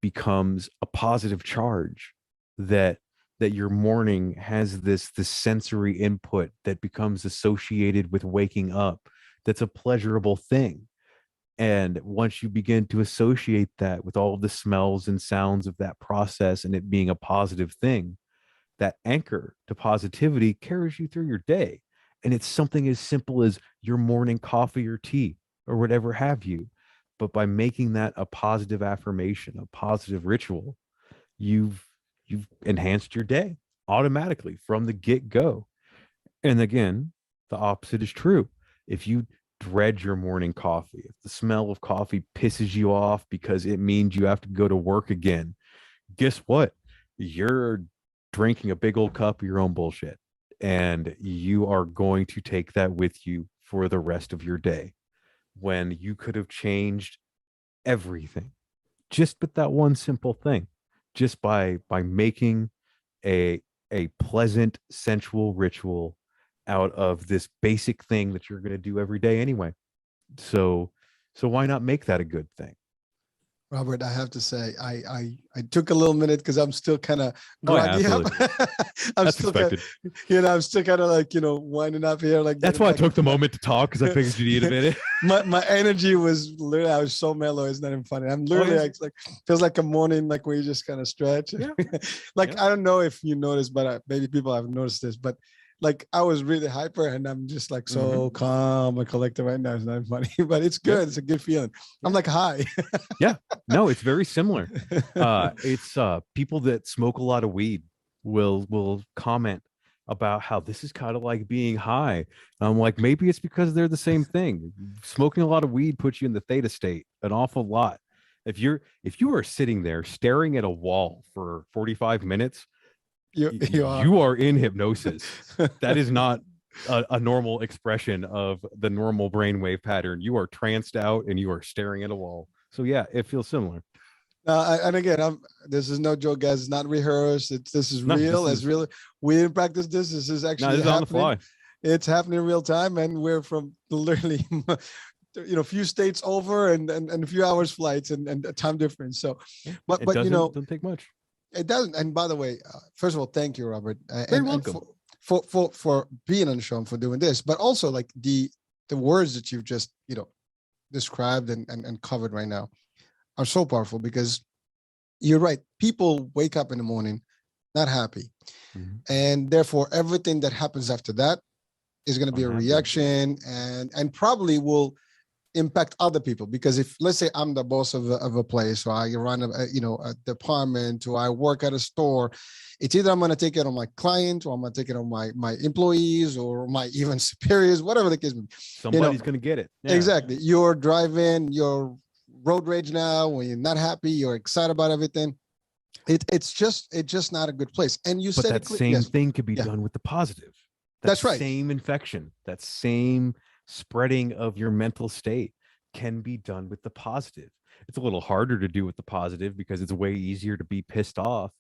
becomes a positive charge, that your morning has this sensory input that becomes associated with waking up, that's a pleasurable thing. And once you begin to associate that with all of the smells and sounds of that process and it being a positive thing, that anchor to positivity carries you through your day. And it's something as simple as your morning coffee or tea or whatever have you. But by making that a positive affirmation, a positive ritual, you've enhanced your day automatically from the get-go. And again, the opposite is true. If you dread your morning coffee, if the smell of coffee pisses you off because it means you have to go to work again, guess what? You're drinking a big old cup of your own bullshit, and you are going to take that with you for the rest of your day, when you could have changed everything just with that one simple thing, just by making a pleasant sensual ritual out of this basic thing that you're going to do every day anyway. So why not make that a good thing? Robert, I have to say, I took a little minute because I'm still kind of groggy up. I'm That's still expected. I'm still kind of like, winding up here. Like That's why I took the moment to talk, because I figured you needed a minute. my energy was literally, I was so mellow. It's not even funny. I'm literally like feels like a morning, like where you just kind of stretch. Yeah. I don't know if you noticed, but maybe people have noticed this, but like I was really hyper and I'm just like so calm and collected right now. It's not funny, but it's good. It's a good feeling. I'm like high. Yeah, no, it's very similar. It's people that smoke a lot of weed will comment about how this is kind of like being high. I'm like, maybe it's because they're the same thing. Smoking a lot of weed puts you in the theta state an awful lot. If you are sitting there staring at a wall for 45 minutes, you are in hypnosis. That is not a normal expression of the normal brainwave pattern. You are tranced out and you are staring at a wall. So yeah, it feels similar. And again, this is no joke, guys. It's not rehearsed. This is real. It's real. We didn't practice this. This is actually happening. On the fly. It's happening in real time, and we're from literally, a few states over and a few hours flights and a time difference. So, but it doesn't take much. It doesn't. And by the way, first of all, thank you, Robert. You're welcome. For being on the show and for doing this, but also like the words that you've just, described and covered right now are so powerful, because you're right. People wake up in the morning not happy. And therefore everything that happens after that is going to be a reaction and probably will impact other people. Because if, let's say I'm the boss of a place, or I run a department, or I work at a store, it's either I'm going to take it on my client, or I'm going to take it on my employees, or my even superiors, whatever the case may be. Somebody's going to get it. Yeah. Exactly. You're driving, you're road rage now, when you're not happy, you're excited about everything. It's just not a good place. And you said that same thing could be done with the positive. That's right. Same infection, that same spreading of your mental state can be done with the positive. It's a little harder to do with the positive because it's way easier to be pissed off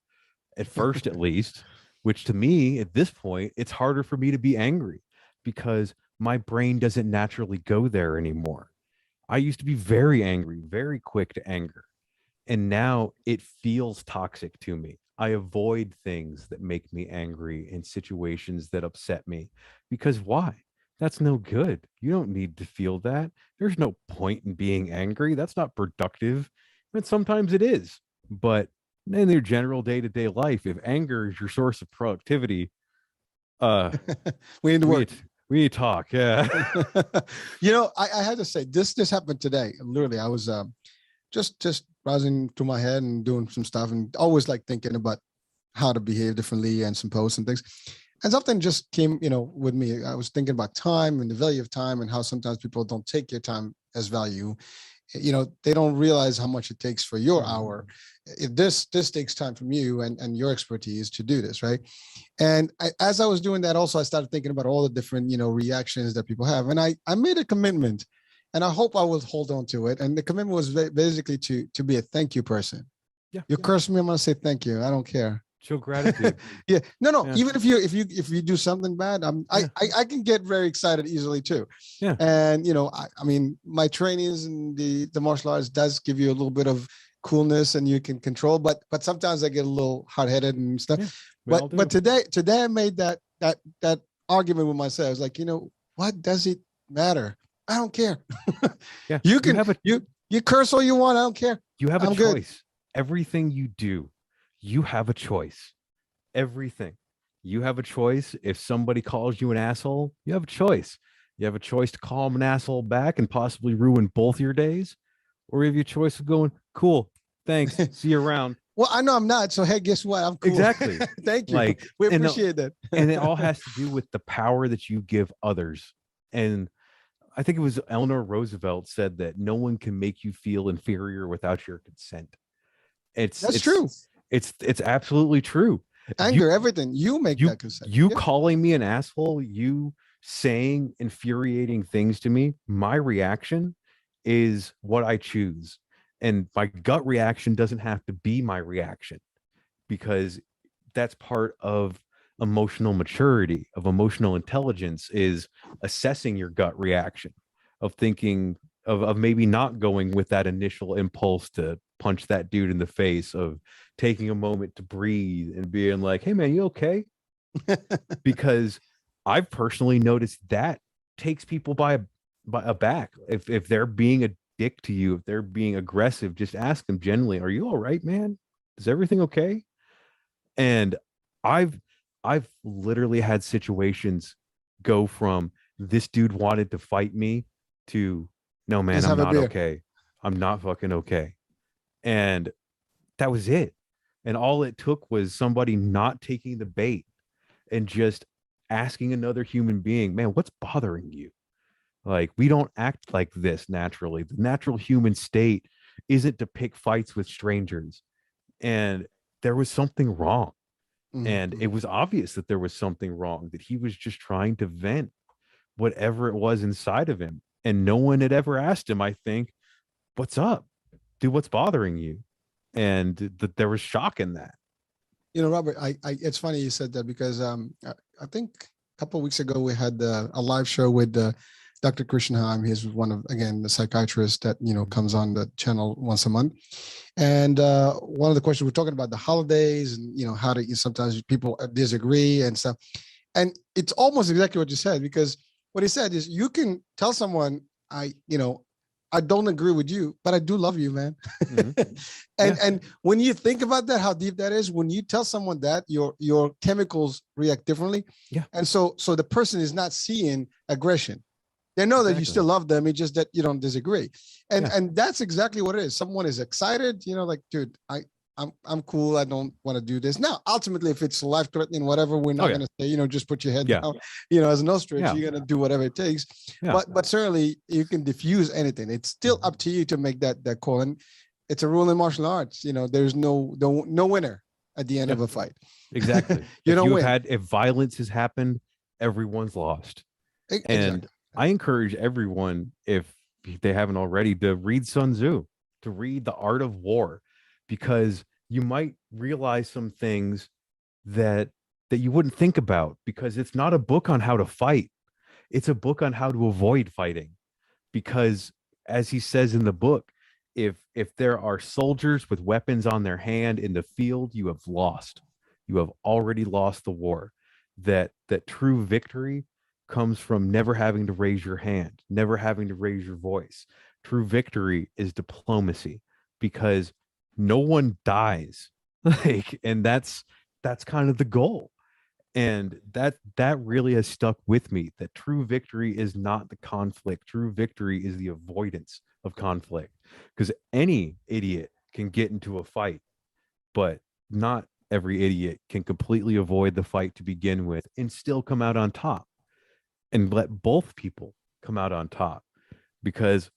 at first, at least, which to me at this point, it's harder for me to be angry because my brain doesn't naturally go there anymore. I used to be very angry, very quick to anger. And now it feels toxic to me. I avoid things that make me angry in situations that upset me. Because why? That's no good. You don't need to feel that. There's no point in being angry. That's not productive. And sometimes it is. But in your general day-to-day life, if anger is your source of productivity, we need to work. We need to talk. Yeah. I had to say, this happened today. Literally, I was just browsing through my head and doing some stuff, and always like thinking about how to behave differently and some posts and things. And something just came, with me. I was thinking about time and the value of time, and how sometimes people don't take your time as value. They don't realize how much it takes for your hour. This takes time from you and your expertise to do this, right? And as I was doing that, also I started thinking about all the different, reactions that people have. And I made a commitment, and I hope I will hold on to it. And the commitment was basically to be a thank you person. Yeah. You curse me, I'm gonna say thank you. I don't care. Show gratitude. Yeah. No. Yeah. Even if you do something bad, I can get very excited easily too. Yeah. And I mean, my trainings in the martial arts does give you a little bit of coolness and you can control, but sometimes I get a little hard-headed and stuff. Yeah, we all do. But today I made that argument with myself. I was like, what does it matter? I don't care. Yeah, You can you curse all you want. I don't care. You have a I'm choice. good. Everything you do, you have a choice. Everything. You have a choice. If somebody calls you an asshole, you have a choice. You have a choice to call them an asshole back and possibly ruin both your days. Or you have your choice of going, cool, thanks, see you around. Well, I know I'm not. So, hey, guess what? I'm cool. Exactly. Thank you. Like, We appreciate that. And it all has to do with the power that you give others. And I think it was Eleanor Roosevelt said that no one can make you feel inferior without your consent. That's true. It's absolutely true. Anger, everything. You make that consent. You calling me an asshole, you saying infuriating things to me, my reaction is what I choose. And my gut reaction doesn't have to be my reaction, because that's part of emotional maturity, of emotional intelligence, is assessing your gut reaction, of thinking of maybe not going with that initial impulse to punch that dude in the face, of taking a moment to breathe and being like, hey man, you okay? Because I've personally noticed that takes people by a back. If they're being a dick to you, if they're being aggressive, just ask them gently, are you all right, man? Is everything okay? And I've literally had situations go from this dude wanted to fight me to, no man, I'm not okay. I'm not fucking okay. And that was it. And all it took was somebody not taking the bait and just asking another human being, man, what's bothering you? Like, we don't act like this naturally. The natural human state isn't to pick fights with strangers. And there was something wrong. Mm-hmm. And it was obvious that there was something wrong, that he was just trying to vent whatever it was inside of him. And no one had ever asked him, I think, what's up? Dude, what's bothering you? And that there was shock in that. Robert, it's funny you said that, because I think a couple of weeks ago we had a live show with Dr. Krishnheim. He's one of, again, the psychiatrist that comes on the channel once a month. And one of the questions, we're talking about the holidays and how to sometimes people disagree and stuff. And it's almost exactly what you said, because what he said is, you can tell someone, I don't agree with you, but I do love you, man. Mm-hmm. And when you think about that, how deep that is, when you tell someone that, your chemicals react differently. Yeah. And so the person is not seeing aggression. They know that you still love them. It's just that you don't disagree. And that's exactly what it is. Someone is excited, like, dude, I'm cool. I don't want to do this. Now, ultimately, if it's life-threatening, whatever, we're not going to say, just put your head down, as an ostrich, you're going to do whatever it takes. Yeah. But certainly you can diffuse anything. It's still up to you to make that call. And it's a rule in martial arts. There's no winner at the end of a fight. Exactly. If violence has happened, everyone's lost. Exactly. And I encourage everyone, if they haven't already, to read Sun Tzu, to read The Art of War, because you might realize some things that you wouldn't think about, because it's not a book on how to fight. It's a book on how to avoid fighting. Because as he says in the book, if there are soldiers with weapons on their hand in the field, you have lost. You have already lost the war. That true victory comes from never having to raise your hand, never having to raise your voice. True victory is diplomacy, because no one dies, and that's kind of the goal. And that really has stuck with me, that true victory is not the conflict. True victory is the avoidance of conflict, because any idiot can get into a fight, but not every idiot can completely avoid the fight to begin with and still come out on top, and let both people come out on top. Because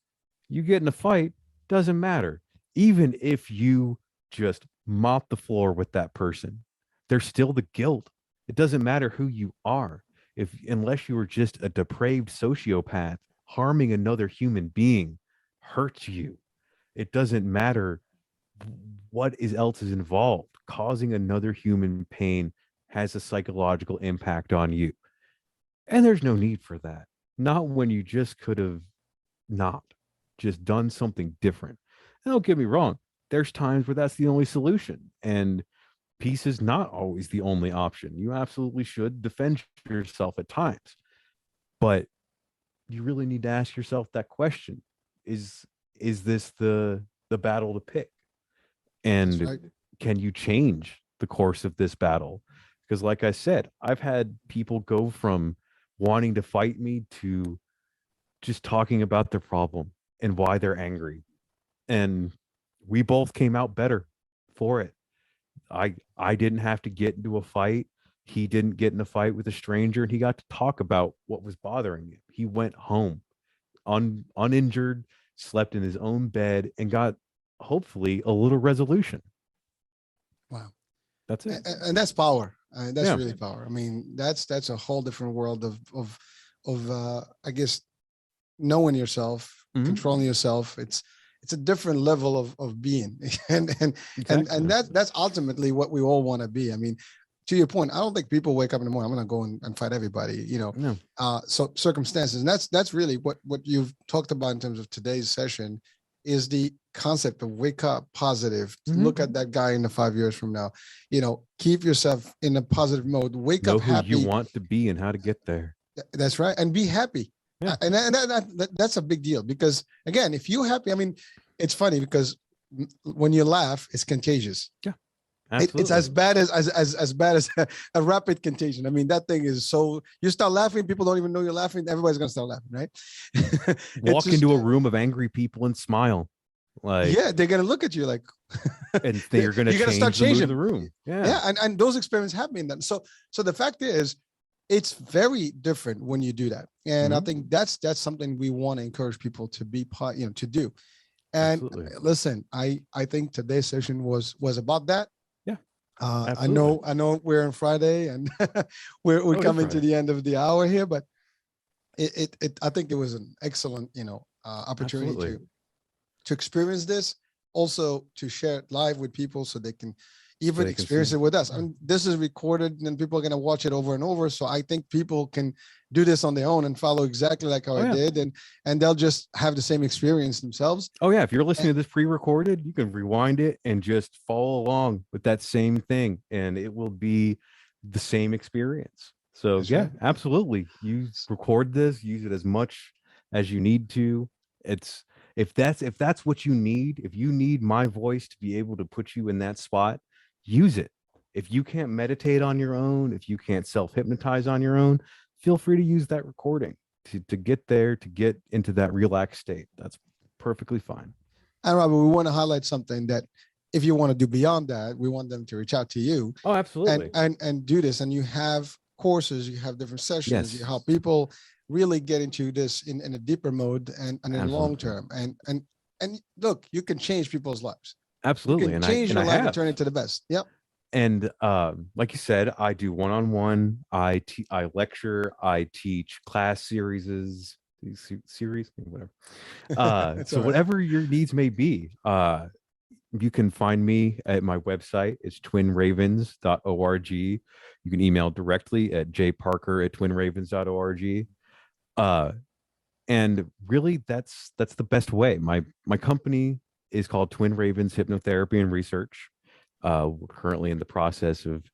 you get in a fight, doesn't matter. Even if you just mop the floor with that person, there's still the guilt. It doesn't matter who you are. Unless you are just a depraved sociopath, harming another human being hurts you. It doesn't matter what else is involved. Causing another human pain has a psychological impact on you. And there's no need for that. Not when you just could have not just done something different. And don't get me wrong, there's times where that's the only solution. And peace is not always the only option. You absolutely should defend yourself at times. But you really need to ask yourself that question. Is this the battle to pick? That's And right. can you change the course of this battle? Because like I said, I've had people go from wanting to fight me to just talking about their problem and why they're angry. And we both came out better for it. I didn't have to get into a fight. He didn't get in a fight with a stranger, and he got to talk about what was bothering him. He went home uninjured, slept in his own bed, and got hopefully a little resolution. Wow. That's it. And that's power. That's Yeah. really power. I mean, that's a whole different world of I guess knowing yourself, Mhm. controlling yourself. It's a different level of being, and Exactly. that's ultimately what we all want to be. I mean, to your point, I don't think people wake up in the morning, I'm going to go and fight everybody, you know. No. So circumstances, and that's really what you've talked about in terms of today's session, is the concept of wake up positive. Mhm. Look at that guy in the 5 years from now, you know, keep yourself in a positive mode, wake Know up who happy. you want to be and how to get there. That's right. And be happy. Yeah. That's a big deal, because again, if you're happy, I mean, it's funny because when you laugh, it's contagious. Absolutely. It's as bad as bad as a rapid contagion. I mean, that thing is so, you start laughing, people don't even know you're laughing. Everybody's gonna start laughing, right? Walk into a room of angry people and smile. Like, yeah, they're gonna look at you like, and they're gonna you gotta start change the mood of changing the room. Yeah. Yeah, and those experiments have been done. So the fact is, it's very different when you do that, and I Mhm. think that's something we want to encourage people to be part, you know, to do. And Absolutely. listen, I think today's session was about that. Yeah, I absolutely. know we're on Friday, and we're Oh, it is coming to Friday. the end of the hour here, but I think it was an excellent, you know, opportunity Absolutely. to experience this, also to share it live with people so they can even they can experience see. it with us. Yeah. And this is recorded and people are going to watch it over and over. So I think people can do this on their own and follow exactly like how Oh, I yeah. did. And they'll just have the same experience themselves. Oh yeah, if you're listening to this pre-recorded, you can rewind it and just follow along with that same thing, and it will be the same experience. So That's yeah, right. absolutely. You record this, use it as much as you need to. It's if that's what you need, if you need my voice to be able to put you in that spot, use it. If you can't meditate on your own, if you can't self-hypnotize on your own, feel free to use that recording to get there, to get into that relaxed state. That's perfectly fine. And Robert, we want to highlight something that if you want to do beyond that, we want them to reach out to you Oh, absolutely. and do this. And you have courses, you have different sessions, you Yes. help people really get into this in a deeper mode and in the long Absolutely. term. And look, you can change people's lives. You Absolutely. can change your I life and have. turn it to the best. Yep. And like you said, I do one-on-one. I lecture. I teach class series, whatever. It's So all right. whatever your needs may be, you can find me at my website. It's twinravens.org. You can email directly at jparker@twinravens.org. And really, that's the best way. My company is called Twin Ravens Hypnotherapy and Research. We're currently in the process of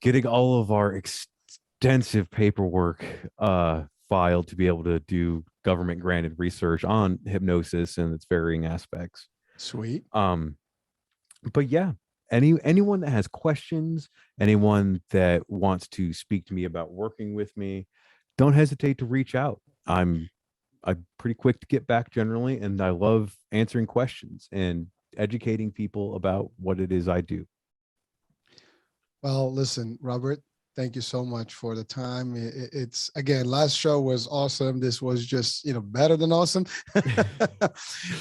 getting all of our extensive paperwork filed to be able to do government granted research on hypnosis and its varying aspects. Sweet. But yeah, anyone that has questions, anyone that wants to speak to me about working with me, don't hesitate to reach out. I'm pretty quick to get back generally, and I love answering questions and educating people about what it is I do. Well, listen, Robert, thank you so much for the time. It's again, last show was awesome. This was just, you know, better than awesome.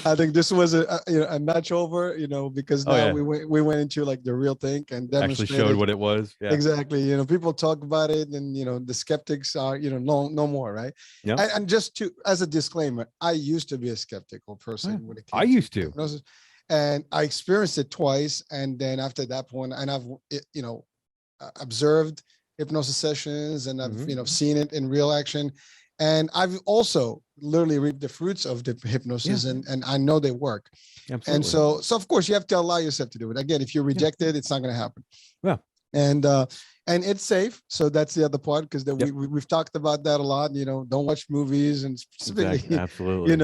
I think this was a notch over, you know, because now we went into like the real thing and Actually demonstrated showed what it was. Yeah. Exactly. You know, people talk about it and, you know, the skeptics are, you know, no more, right? Yeah. And just as a disclaimer, I used to be a skeptical person when it came I used to. hypnosis, and I experienced it twice. And then after that point, and I've, you know, observed hypnosis sessions and I've, you know, seen it in real action. And I've also literally reaped the fruits of the hypnosis, and I know they work. Absolutely. And so of course you have to allow yourself to do it. Again, if you reject it, it's not going to happen. Yeah. And it's safe. So that's the other part, because we've talked about that a lot. Don't watch movies, and specifically, Exactly. Absolutely.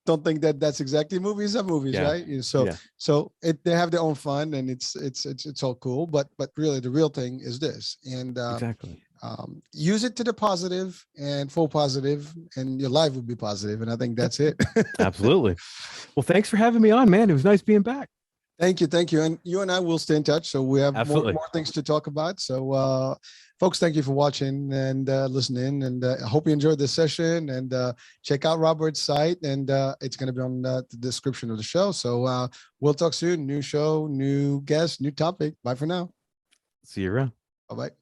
don't think that that's exactly movies are movies, right? So they have their own fun, and it's all cool. But really, the real thing is this, and Exactly. use it to the positive and full positive, and your life will be positive. And I think that's it. Absolutely. Well, thanks for having me on, man. It was nice being back. Thank you. And you and I will stay in touch. So we have more things to talk about. So folks, thank you for watching and listening. And I hope you enjoyed this session, and check out Robert's site, and it's going to be on the description of the show. So we'll talk soon. New show, new guest, new topic. Bye for now. See you around. Bye-bye.